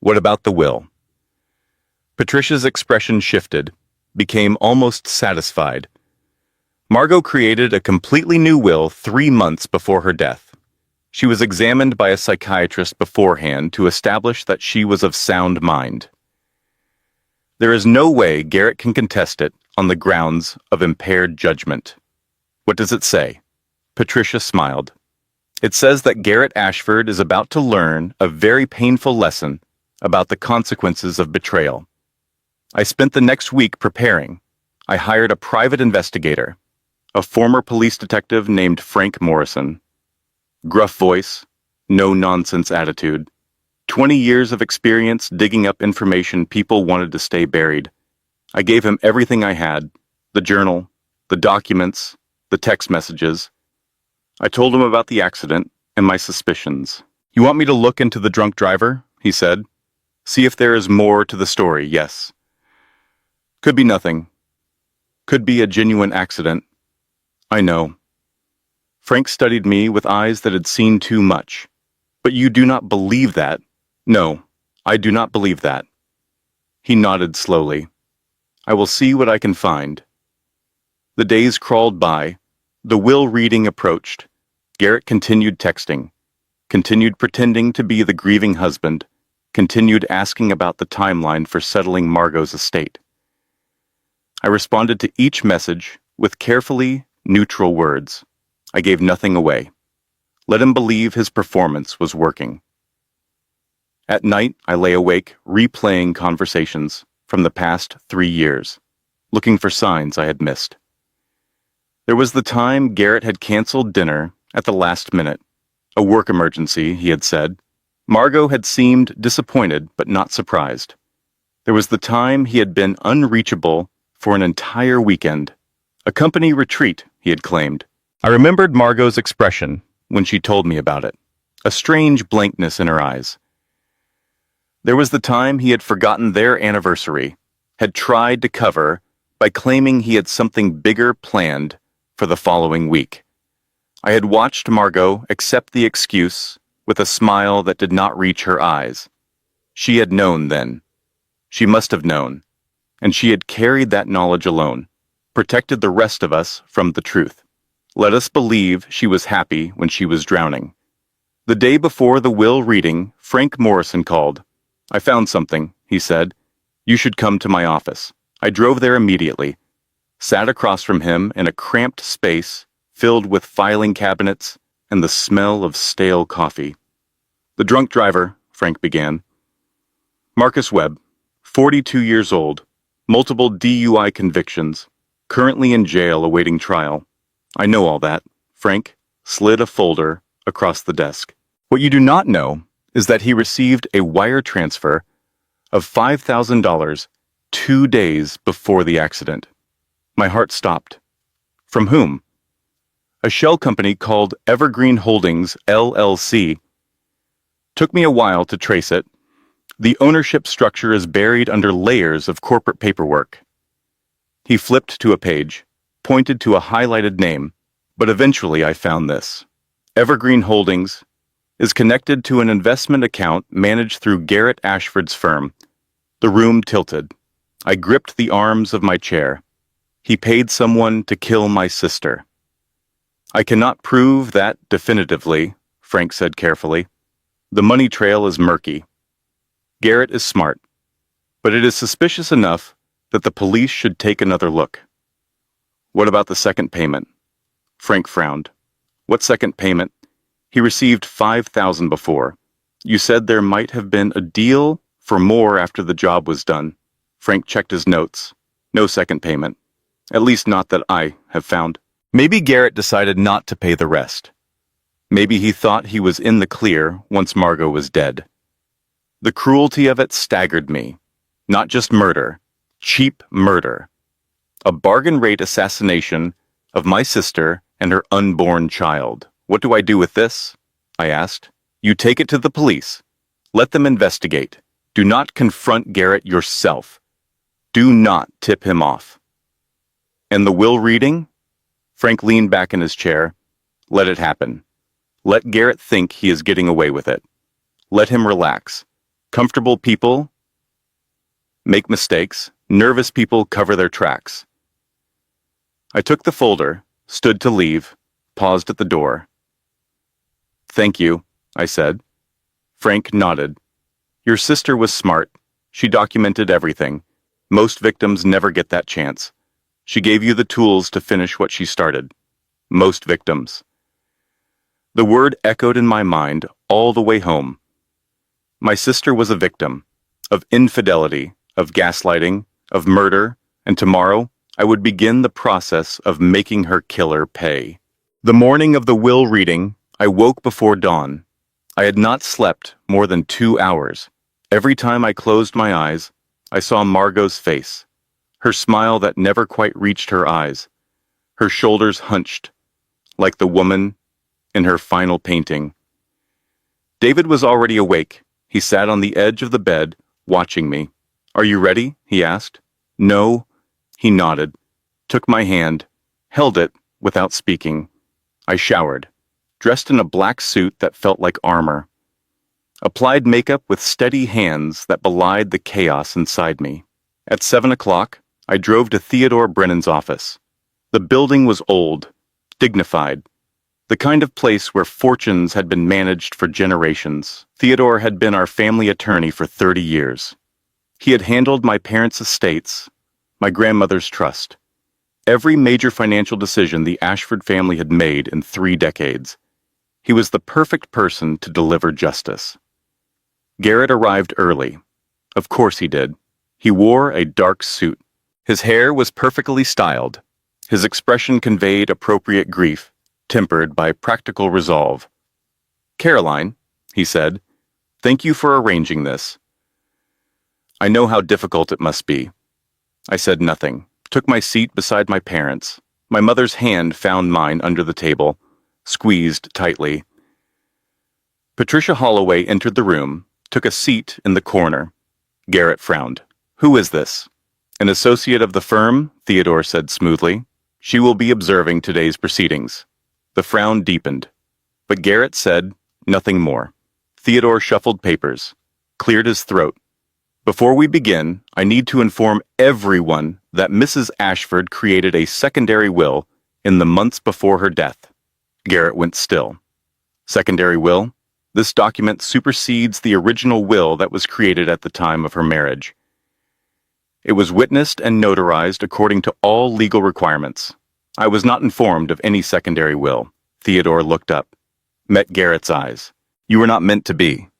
What about the will? Patricia's expression shifted, became almost satisfied. Margot created a completely new will 3 months before her death. She was examined by a psychiatrist beforehand to establish that she was of sound mind. There is no way Garrett can contest it on the grounds of impaired judgment. What does it say? Patricia smiled. It says that Garrett Ashford is about to learn a very painful lesson about the consequences of betrayal. I spent the next week preparing. I hired a private investigator, a former police detective named Frank Morrison. Gruff voice, no-nonsense attitude. 20 years of experience digging up information people wanted to stay buried. I gave him everything I had, the journal, the documents, the text messages. I told him about the accident and my suspicions. "You want me to look into the drunk driver?" he said. "See if there is more to the story, yes. Could be nothing. Could be a genuine accident. I know." Frank studied me with eyes that had seen too much. "But you do not believe that?" "No, I do not believe that." He nodded slowly. "I will see what I can find." The days crawled by. The will reading approached. Garrett continued texting, continued pretending to be the grieving husband, continued asking about the timeline for settling Margot's estate. I responded to each message with carefully neutral words. I gave nothing away. Let him believe his performance was working. At night, I lay awake, replaying conversations from the past 3 years, looking for signs I had missed. There was the time Garrett had canceled dinner at the last minute. A work emergency, he had said. Margot had seemed disappointed but not surprised. There was the time he had been unreachable for an entire weekend. A company retreat, he had claimed. I remembered Margot's expression when she told me about it, a strange blankness in her eyes. There was the time he had forgotten their anniversary, had tried to cover by claiming he had something bigger planned for the following week. I had watched Margot accept the excuse with a smile that did not reach her eyes. She had known then. She must have known, and she had carried that knowledge alone, protected the rest of us from the truth. Let us believe she was happy when she was drowning. The day before the will reading, Frank Morrison called. I found something, he said. You should come to my office. I drove there immediately, sat across from him in a cramped space filled with filing cabinets and the smell of stale coffee. The drunk driver, Frank began. Marcus Webb, 42 years old, multiple DUI convictions, currently in jail awaiting trial. I know all that. Frank slid a folder across the desk. What you do not know is that he received a wire transfer of $5,000 2 days before the accident. My heart stopped. From whom? A shell company called Evergreen Holdings, LLC. Took me a while to trace it. The ownership structure is buried under layers of corporate paperwork. He flipped to a page, pointed to a highlighted name, but eventually I found this. Evergreen Holdings is connected to an investment account managed through Garrett Ashford's firm. The room tilted. I gripped the arms of my chair. He paid someone to kill my sister. I cannot prove that definitively, Frank said carefully. The money trail is murky. Garrett is smart, but it is suspicious enough that the police should take another look. What about the second payment? Frank frowned. What second payment? He received $5,000 before. You said there might have been a deal for more after the job was done. Frank checked his notes. No second payment. At least not that I have found. Maybe Garrett decided not to pay the rest. Maybe he thought he was in the clear once Margot was dead. The cruelty of it staggered me. Not just murder. Cheap murder. A bargain rate assassination of my sister and her unborn child. What do I do with this? I asked. You take it to the police. Let them investigate. Do not confront Garrett yourself. Do not tip him off. And the will reading? Frank leaned back in his chair. Let it happen. Let Garrett think he is getting away with it. Let him relax. Comfortable people make mistakes. Nervous people cover their tracks. I took the folder, stood to leave, paused at the door. Thank you, I said. Frank nodded. Your sister was smart. She documented everything. Most victims never get that chance. She gave you the tools to finish what she started. Most victims. The word echoed in my mind all the way home. My sister was a victim of infidelity, of gaslighting, of murder, and tomorrow I would begin the process of making her killer pay. The morning of the will reading, I woke before dawn. I had not slept more than 2 hours. Every time I closed my eyes, I saw Margot's face, her smile that never quite reached her eyes, her shoulders hunched, like the woman in her final painting. David was already awake. He sat on the edge of the bed, watching me. Are you ready? He asked. No. He nodded, took my hand, held it without speaking. I showered, dressed in a black suit that felt like armor. Applied makeup with steady hands that belied the chaos inside me. At 7 o'clock, I drove to Theodore Brennan's office. The building was old, dignified, the kind of place where fortunes had been managed for generations. Theodore had been our family attorney for 30 years. He had handled my parents' estates, My grandmother's trust. Every major financial decision the Ashford family had made in 3 decades. He was the perfect person to deliver justice. Garrett arrived early. Of course he did. He wore a dark suit. His hair was perfectly styled. His expression conveyed appropriate grief, tempered by practical resolve. "Caroline," he said, "thank you for arranging this. I know how difficult it must be." I said nothing, took my seat beside my parents. My mother's hand found mine under the table, squeezed tightly. Patricia Holloway entered the room, took a seat in the corner. Garrett frowned. "Who is this?" "An associate of the firm," Theodore said smoothly. "She will be observing today's proceedings." The frown deepened, but Garrett said nothing more. Theodore shuffled papers, cleared his throat. "Before we begin, I need to inform everyone that Mrs. Ashford created a secondary will in the months before her death." Garrett went still. "Secondary will? This document supersedes the original will that was created at the time of her marriage. It was witnessed and notarized according to all legal requirements. I was not informed of any secondary will." Theodore looked up, met Garrett's eyes. "You were not meant to be."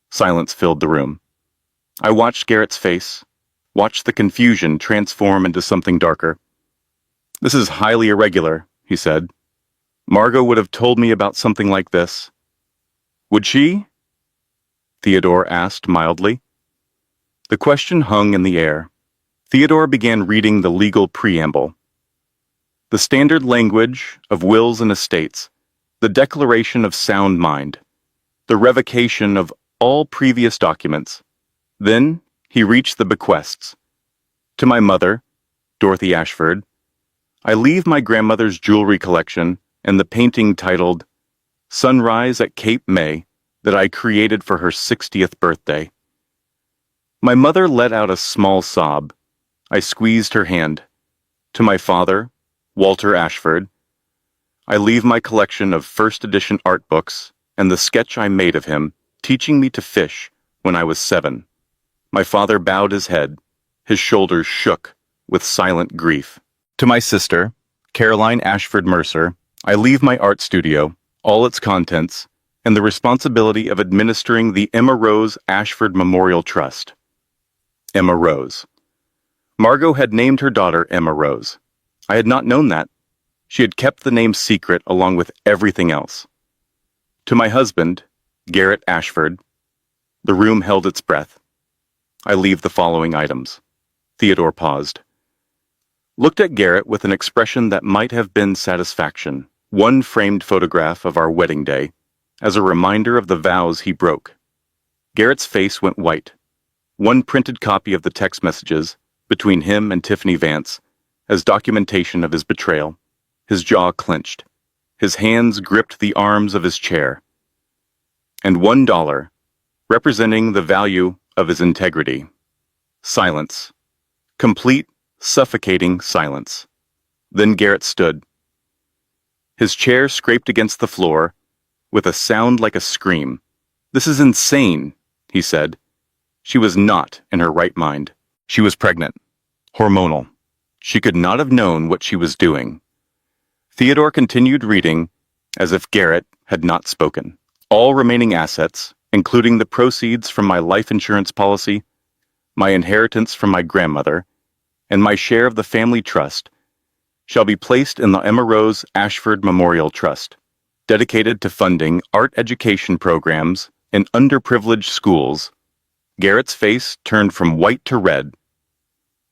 Silence filled the room. I watched Garrett's face, watched the confusion transform into something darker. "This is highly irregular," he said. "Margot would have told me about something like this." "Would she?" Theodore asked mildly. The question hung in the air. Theodore began reading the legal preamble. The standard language of wills and estates, the declaration of sound mind, the revocation of all previous documents. Then he reached the bequests. "To my mother, Dorothy Ashford, I leave my grandmother's jewelry collection and the painting titled Sunrise at Cape May that I created for her 60th birthday." My mother let out a small sob. I squeezed her hand. "To my father, Walter Ashford, I leave my collection of first edition art books and the sketch I made of him teaching me to fish when I was 7. My father bowed his head. His shoulders shook with silent grief. "To my sister, Caroline Ashford Mercer, I leave my art studio, all its contents, and the responsibility of administering the Emma Rose Ashford Memorial Trust." Emma Rose. Margot had named her daughter Emma Rose. I had not known that. She had kept the name secret along with everything else. "To my husband, Garrett Ashford." The room held its breath. "I leave the following items." Theodore paused. Looked at Garrett with an expression that might have been satisfaction. One framed photograph of our wedding day, as a reminder of the vows he broke. Garrett's face went white. One printed copy of the text messages between him and Tiffany Vance as documentation of his betrayal. His jaw clenched. His hands gripped the arms of his chair. And $1, representing the value of his integrity. Silence. Complete, suffocating silence. Then Garrett stood. His chair scraped against the floor with a sound like a scream. "This is insane," he said. She was not in her right mind. She was pregnant. Hormonal. She could not have known what she was doing. Theodore continued reading as if Garrett had not spoken. "All remaining assets, including the proceeds from my life insurance policy, my inheritance from my grandmother, and my share of the family trust, shall be placed in the Emma Rose Ashford Memorial Trust, dedicated to funding art education programs in underprivileged schools." Garrett's face turned from white to red.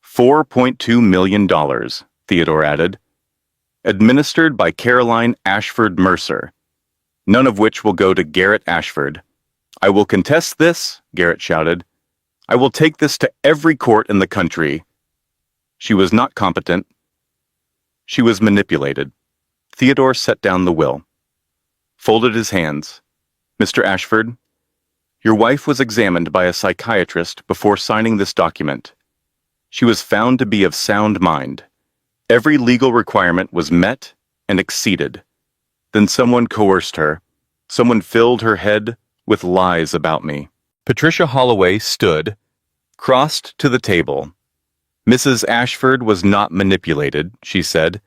$4.2 million, Theodore added. "Administered by Caroline Ashford Mercer, none of which will go to Garrett Ashford. I will contest this," Garrett shouted. "I will take this to every court in the country." She was not competent. She was manipulated. Theodore set down the will, folded his hands. "Mr. Ashford, your wife was examined by a psychiatrist before signing this document. She was found to be of sound mind. Every legal requirement was met and exceeded. Then someone coerced her. Someone filled her head with lies about me." Patricia Holloway stood, crossed to the table. Mrs. Ashford was not manipulated, she said.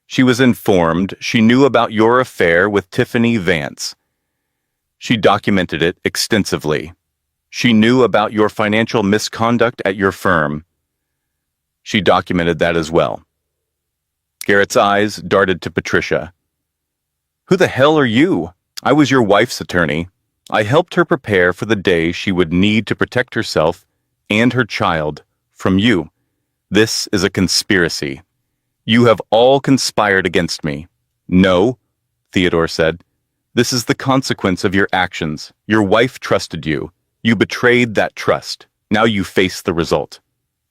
She was informed. She knew about your affair with Tiffany Vance. She documented it extensively. She knew about your financial misconduct at your firm. She documented that as well. Garrett's eyes darted to Patricia. Who the hell are you? I was your wife's attorney. I helped her prepare for the day she would need to protect herself and her child from you. This is a conspiracy. You have all conspired against me. No, Theodore said. This is the consequence of your actions. Your wife trusted you. You betrayed that trust. Now you face the result.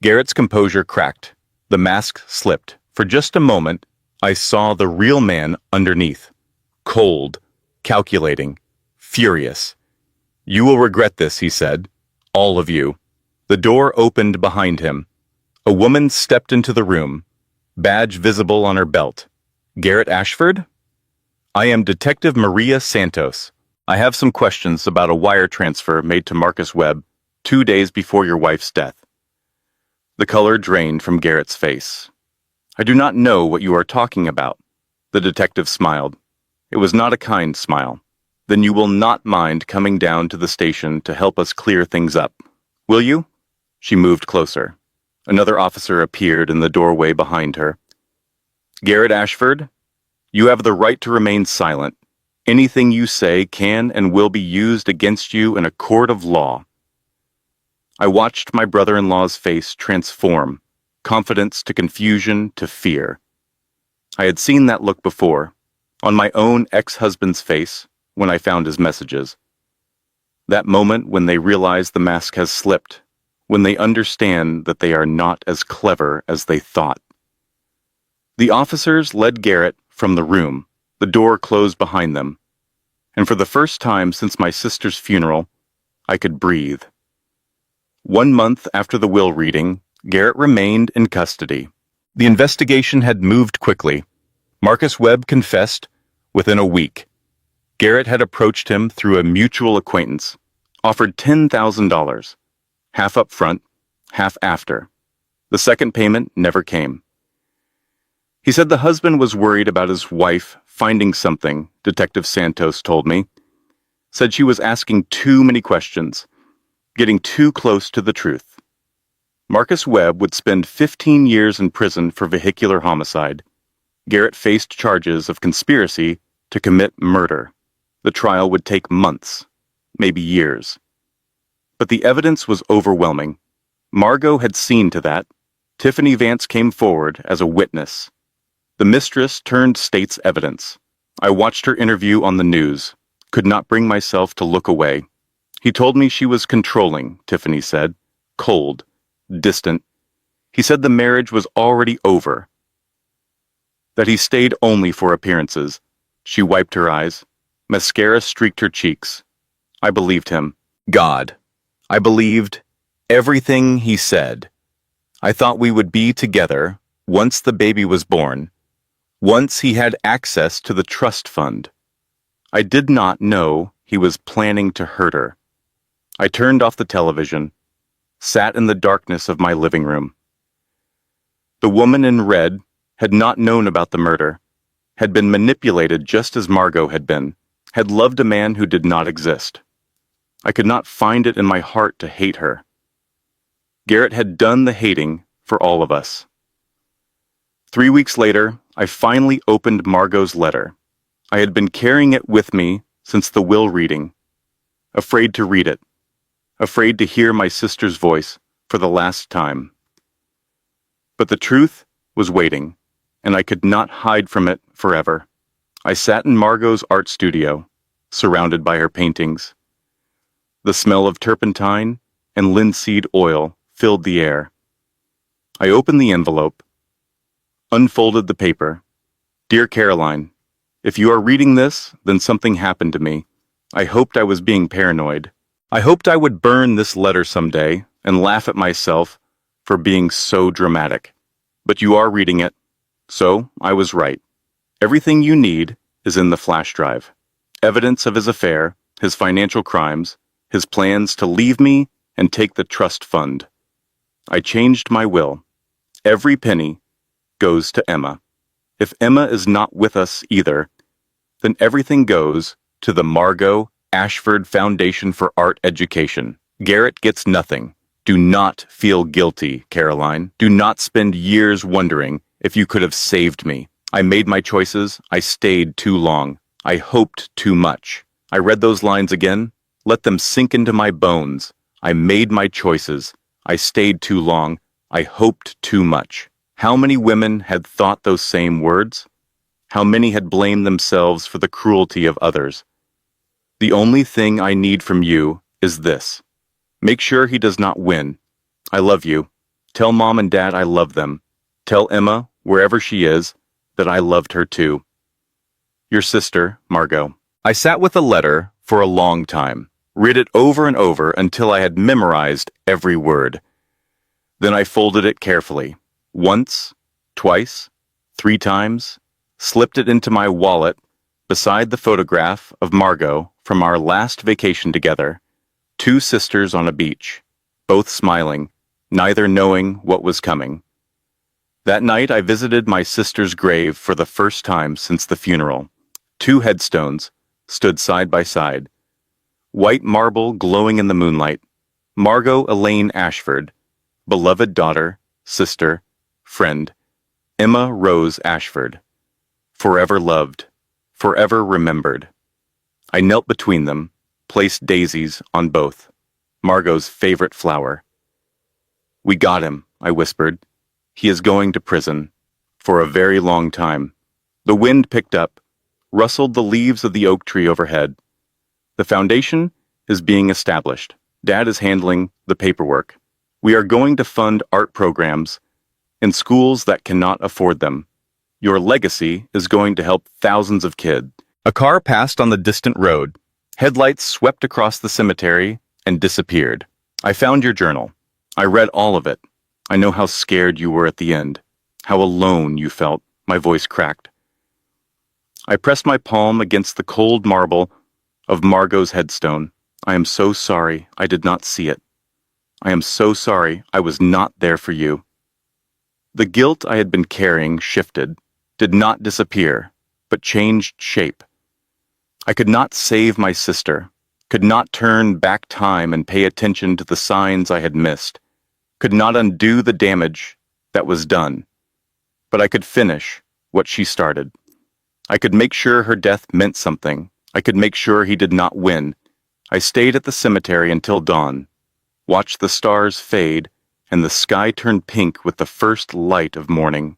Garrett's composure cracked. The mask slipped. For just a moment, I saw the real man underneath. Cold, calculating, furious. You will regret this, he said. All of you. The door opened behind him. A woman stepped into the room, badge visible on her belt. Garrett Ashford? I am Detective Maria Santos. I have some questions about a wire transfer made to Marcus Webb 2 days before your wife's death. The color drained from Garrett's face. I do not know what you are talking about. The detective smiled. It was not a kind smile. Then you will not mind coming down to the station to help us clear things up, will you? She moved closer. Another officer appeared in the doorway behind her. Garrett Ashford, you have the right to remain silent. Anything you say can and will be used against you in a court of law. I watched my brother-in-law's face transform, confidence to confusion to fear. I had seen that look before, on my own ex-husband's face when I found his messages. That moment when they realize the mask has slipped, when they understand that they are not as clever as they thought. The officers led Garrett from the room. The door closed behind them. And for the first time since my sister's funeral, I could breathe. 1 month after the will reading, Garrett remained in custody. The investigation had moved quickly. Marcus Webb confessed within a week. Garrett had approached him through a mutual acquaintance, offered $10,000, half up front, half after. The second payment never came. He said the husband was worried about his wife finding something, Detective Santos told me. Said she was asking too many questions, getting too close to the truth. Marcus Webb would spend 15 years in prison for vehicular homicide. Garrett faced charges of conspiracy to commit murder. The trial would take months, maybe years. But the evidence was overwhelming. Margot had seen to that. Tiffany Vance came forward as a witness. The mistress turned state's evidence. I watched her interview on the news, could not bring myself to look away. He told me she was controlling, Tiffany said, cold, distant. He said the marriage was already over, that he stayed only for appearances. She wiped her eyes. Mascara streaked her cheeks. I believed him. God. I believed everything he said. I thought we would be together once the baby was born, once he had access to the trust fund. I did not know he was planning to hurt her. I turned off the television, sat in the darkness of my living room. The woman in red had not known about the murder, had been manipulated just as Margot had been, had loved a man who did not exist. I could not find it in my heart to hate her. Garrett had done the hating for all of us. 3 weeks later, I finally opened Margot's letter. I had been carrying it with me since the will reading, afraid to read it, afraid to hear my sister's voice for the last time. But the truth was waiting, and I could not hide from it forever. I sat in Margot's art studio, surrounded by her paintings. The smell of turpentine and linseed oil filled the air. I opened the envelope, unfolded the paper. Dear Caroline, if you are reading this, then something happened to me. I hoped I was being paranoid. I hoped I would burn this letter someday and laugh at myself for being so dramatic. But you are reading it, so I was right. Everything you need is in the flash drive. Evidence of his affair, his financial crimes, his plans to leave me and take the trust fund. I changed my will. Every penny goes to Emma. If Emma is not with us either, then everything goes to the Margot Ashford Foundation for Art Education. Garrett gets nothing. Do not feel guilty, Caroline. Do not spend years wondering if you could have saved me. I made my choices. I stayed too long. I hoped too much. I read those lines again. Let them sink into my bones. I made my choices. I stayed too long. I hoped too much. How many women had thought those same words? How many had blamed themselves for the cruelty of others? The only thing I need from you is this. Make sure he does not win. I love you. Tell Mom and Dad I love them. Tell Emma, wherever she is, that I loved her too. Your sister, Margot. I sat with the letter for a long time, read it over and over until I had memorized every word. Then I folded it carefully, once, twice, 3 times, slipped it into my wallet beside the photograph of Margot from our last vacation together, 2 sisters on a beach, both smiling, neither knowing what was coming. That night I visited my sister's grave for the first time since the funeral. 2 headstones stood side by side. White marble glowing in the moonlight. Margot Elaine Ashford, beloved daughter, sister, friend. Emma Rose Ashford, forever loved, forever remembered. I knelt between them, placed daisies on both, Margot's favorite flower. We got him, I whispered. He is going to prison, for a very long time. The wind picked up, rustled the leaves of the oak tree overhead. The foundation is being established. Dad is handling the paperwork. We are going to fund art programs in schools that cannot afford them. Your legacy is going to help thousands of kids. A car passed on the distant road. Headlights swept across the cemetery and disappeared. I found your journal. I read all of it. I know how scared you were at the end, how alone you felt. My voice cracked. I pressed my palm against the cold marble of Margot's headstone. I am so sorry I did not see it. I am so sorry I was not there for you. The guilt I had been carrying shifted, did not disappear, but changed shape. I could not save my sister, could not turn back time and pay attention to the signs I had missed, could not undo the damage that was done, but I could finish what she started. I could make sure her death meant something. I could make sure he did not win. I stayed at the cemetery until dawn, watched the stars fade, and the sky turn pink with the first light of morning.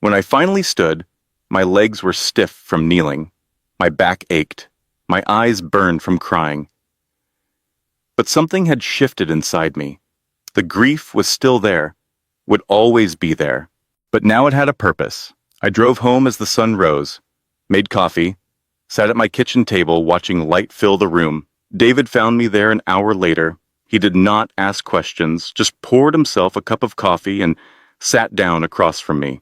When I finally stood, my legs were stiff from kneeling. My back ached. My eyes burned from crying. But something had shifted inside me. The grief was still there, would always be there, but now it had a purpose. I drove home as the sun rose, made coffee, sat at my kitchen table watching light fill the room. David found me there an hour later. He did not ask questions, just poured himself a cup of coffee and sat down across from me.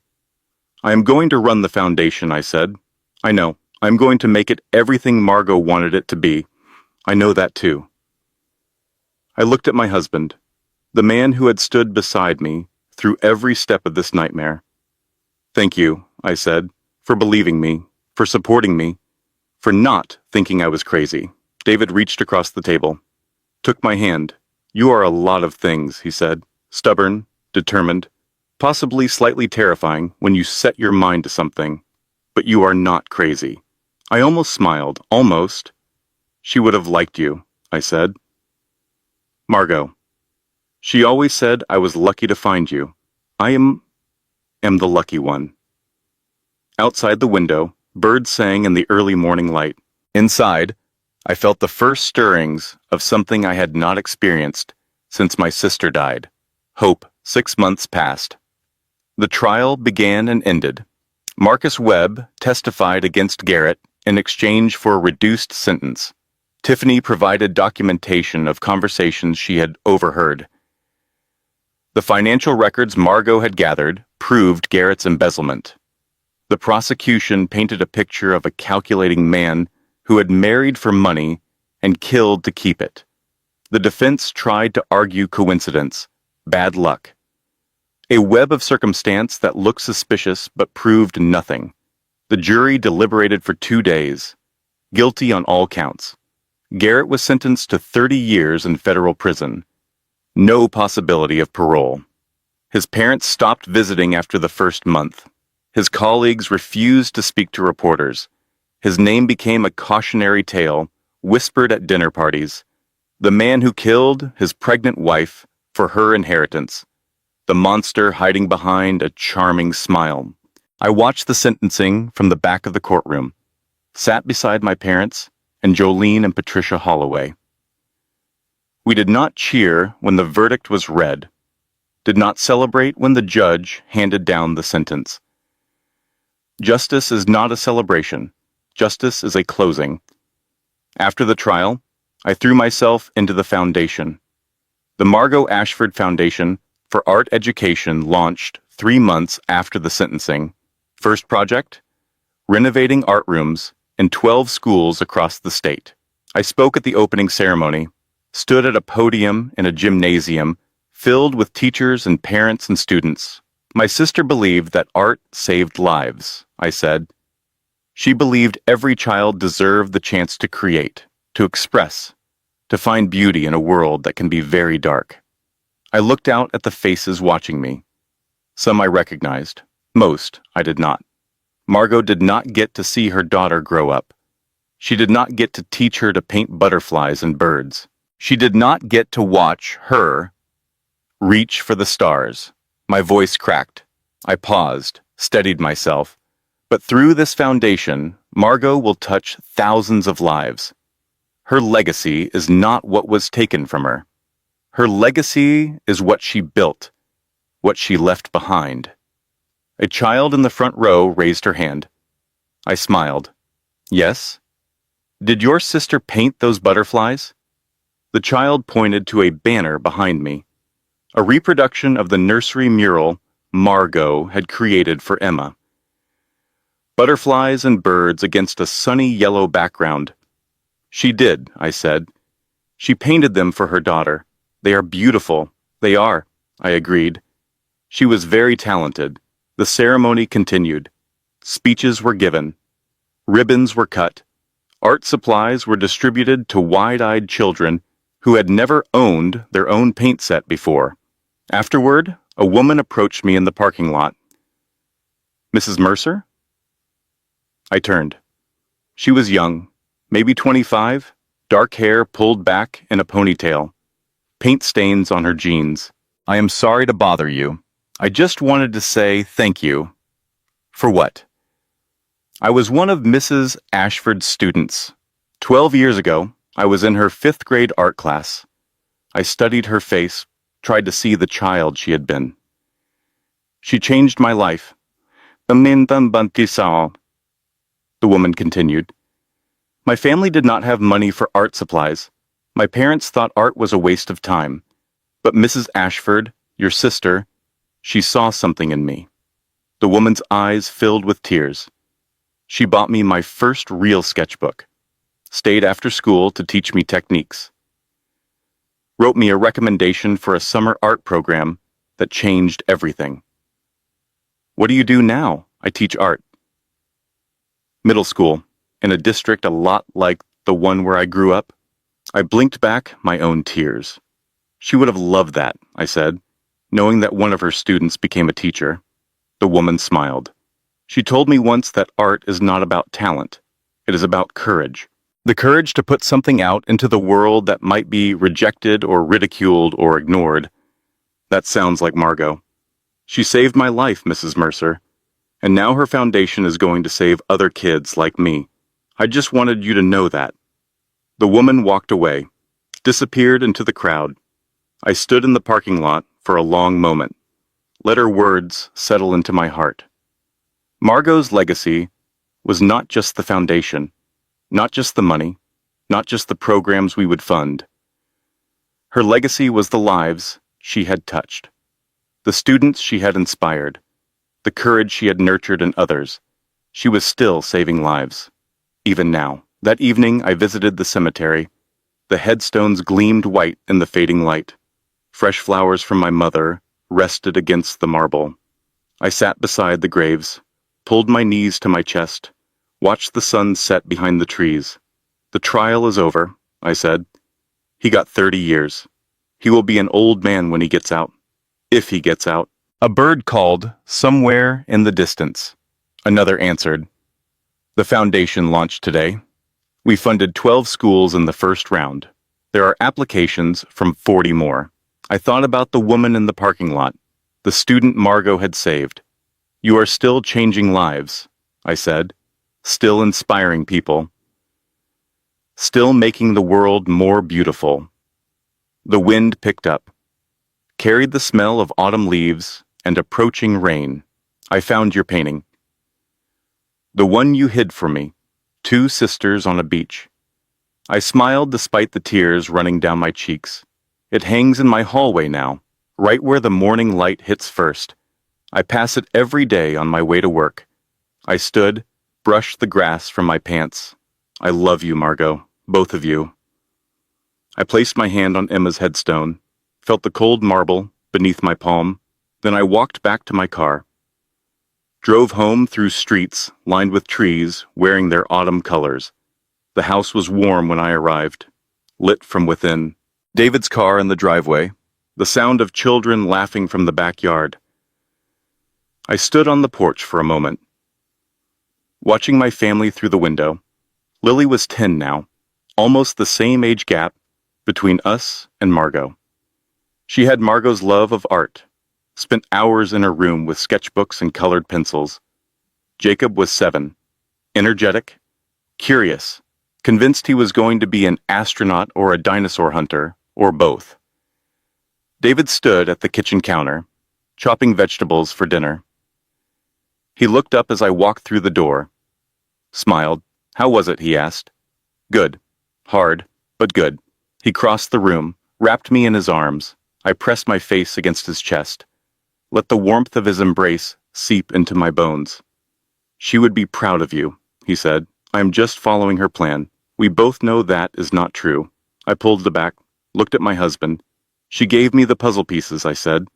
I am going to run the foundation, I said. I know. I'm going to make it everything Margot wanted it to be. I know that too. I looked at my husband, the man who had stood beside me through every step of this nightmare. Thank you, I said, for believing me, for supporting me, for not thinking I was crazy. David reached across the table, took my hand. You are a lot of things, he said. Stubborn, determined, possibly slightly terrifying when you set your mind to something. But you are not crazy. I almost smiled, almost. She would have liked you, I said. Margot. She always said I was lucky to find you. I am the lucky one. Outside the window, birds sang in the early morning light. Inside, I felt the first stirrings of something I had not experienced since my sister died. Hope. 6 months passed. The trial began and ended. Marcus Webb testified against Garrett in exchange for a reduced sentence. Tiffany provided documentation of conversations she had overheard. The financial records Margot had gathered proved Garrett's embezzlement. The prosecution painted a picture of a calculating man who had married for money and killed to keep it. The defense tried to argue coincidence, bad luck. A web of circumstance that looked suspicious but proved nothing. The jury deliberated for 2 days. Guilty on all counts. Garrett was sentenced to 30 years in federal prison. No possibility of parole. His parents stopped visiting after the first month. His colleagues refused to speak to reporters. His name became a cautionary tale, whispered at dinner parties. The man who killed his pregnant wife for her inheritance. The monster hiding behind a charming smile. I watched the sentencing from the back of the courtroom, sat beside my parents and Jolene and Patricia Holloway. We did not cheer when the verdict was read, did not celebrate when the judge handed down the sentence. Justice is not a celebration. Justice is a closing. After the trial, I threw myself into the foundation. The Margot Ashford Foundation for Art Education launched 3 months after the sentencing. First project? Renovating art rooms in 12 schools across the state. I spoke at the opening ceremony, stood at a podium in a gymnasium filled with teachers and parents and students. My sister believed that art saved lives, I said. She believed every child deserved the chance to create, to express, to find beauty in a world that can be very dark. I looked out at the faces watching me. Some I recognized. Most I did not. Margot did not get to see her daughter grow up. She did not get to teach her to paint butterflies and birds. She did not get to watch her reach for the stars. My voice cracked. I paused, steadied myself. But through this foundation, Margot will touch thousands of lives. Her legacy is not what was taken from her. Her legacy is what she built, what she left behind. A child in the front row raised her hand. I smiled. Yes? Did your sister paint those butterflies? The child pointed to a banner behind me, a reproduction of the nursery mural Margot had created for Emma. Butterflies and birds against a sunny yellow background. She did, I said. She painted them for her daughter. They are beautiful. They are, I agreed. She was very talented. The ceremony continued. Speeches were given. Ribbons were cut. Art supplies were distributed to wide-eyed children who had never owned their own paint set before. Afterward, a woman approached me in the parking lot. Mrs. Mercer? I turned. She was young, maybe 25, dark hair pulled back in a ponytail, paint stains on her jeans. I am sorry to bother you. I just wanted to say thank you. For what? I was one of Mrs. Ashford's students. 12 years ago, I was in her 5th grade art class. I studied her face, tried to see the child she had been. She changed my life. The woman continued. My family did not have money for art supplies. My parents thought art was a waste of time. But Mrs. Ashford, your sister, she saw something in me. The woman's eyes filled with tears. She bought me my first real sketchbook, stayed after school to teach me techniques, wrote me a recommendation for a summer art program that changed everything. What do you do now? I teach art. Middle school, in a district a lot like the one where I grew up. I blinked back my own tears. She would have loved that, I said, knowing that one of her students became a teacher. The woman smiled. She told me once that art is not about talent. It is about courage. The courage to put something out into the world that might be rejected or ridiculed or ignored. That sounds like Margot. She saved my life, Mrs. Mercer. And now her foundation is going to save other kids like me. I just wanted you to know that. The woman walked away, disappeared into the crowd. I stood in the parking lot for a long moment, let her words settle into my heart. Margot's legacy was not just the foundation, not just the money, not just the programs we would fund. Her legacy was the lives she had touched, the students she had inspired, the courage she had nurtured in others. She was still saving lives, even now. That evening I visited the cemetery. The headstones gleamed white in the fading light. Fresh flowers from my mother, rested against the marble. I sat beside the graves, pulled my knees to my chest, watched the sun set behind the trees. "The trial is over," I said. "He got 30 years. He will be an old man when he gets out. If he gets out." A bird called somewhere in the distance. Another answered. The foundation launched today. We funded 12 schools in the first round. There are applications from 40 more. I thought about the woman in the parking lot, the student Margot had saved. "You are still changing lives," I said, "still inspiring people, still making the world more beautiful." The wind picked up, carried the smell of autumn leaves and approaching rain. "I found your painting. The one you hid from me, 2 sisters on a beach." I smiled despite the tears running down my cheeks. "It hangs in my hallway now, right where the morning light hits first. I pass it every day on my way to work." I stood, brushed the grass from my pants. "I love you, Margot, both of you." I placed my hand on Emma's headstone, felt the cold marble beneath my palm, then I walked back to my car. Drove home through streets lined with trees wearing their autumn colors. The house was warm when I arrived, lit from within. David's car in the driveway, the sound of children laughing from the backyard. I stood on the porch for a moment, watching my family through the window. Lily was 10 now, almost the same age gap between us and Margot. She had Margot's love of art, spent hours in her room with sketchbooks and colored pencils. Jacob was 7, energetic, curious, convinced he was going to be an astronaut or a dinosaur hunter, or both. David stood at the kitchen counter, chopping vegetables for dinner. He looked up as I walked through the door, smiled. "How was it?" he asked. "Good. Hard, but good." He crossed the room, wrapped me in his arms. I pressed my face against his chest, let the warmth of his embrace seep into my bones. "She would be proud of you," he said. "I am just following her plan. We both know that is not true." I pulled back, looked at my husband. "She gave me the puzzle pieces," I said.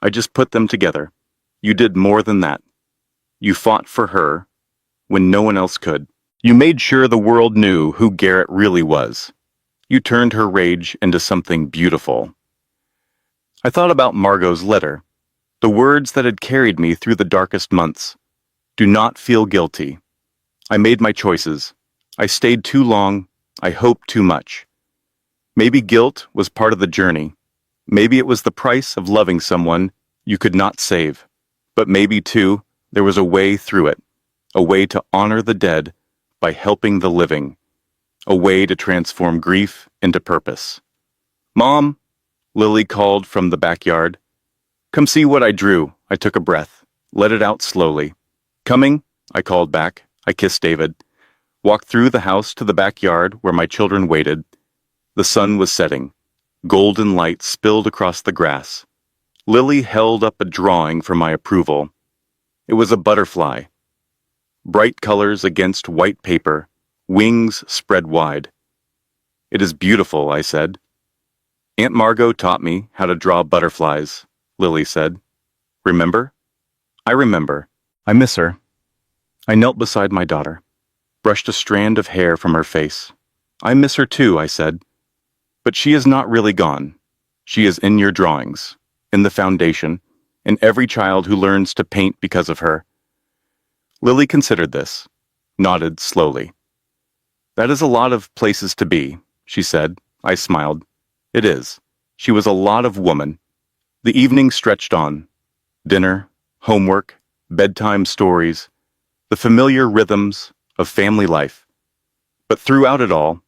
"I just put them together. You did more than that. You fought for her when no one else could. You made sure the world knew who Garrett really was. You turned her rage into something beautiful." I thought about Margot's letter, the words that had carried me through the darkest months. "Do not feel guilty. I made my choices. I stayed too long. I hoped too much." Maybe guilt was part of the journey. Maybe it was the price of loving someone you could not save. But maybe, too, there was a way through it, a way to honor the dead by helping the living, a way to transform grief into purpose. "Mom," Lily called from the backyard. "Come see what I drew." I took a breath, let it out slowly. "Coming?" I called back. I kissed David, walked through the house to the backyard where my children waited. The sun was setting. Golden light spilled across the grass. Lily held up a drawing for my approval. It was a butterfly. Bright colors against white paper, wings spread wide. "It is beautiful," I said. "Aunt Margot taught me how to draw butterflies," Lily said. "Remember?" I remember. I miss her. I knelt beside my daughter, brushed a strand of hair from her face. "I miss her too," I said. "But she is not really gone. She is in your drawings, in the foundation, in every child who learns to paint because of her." Lily considered this, nodded slowly. "That is a lot of places to be," she said. I smiled. "It is." She was a lot of woman. The evening stretched on. Dinner, homework, bedtime stories, the familiar rhythms of family life. But throughout it all,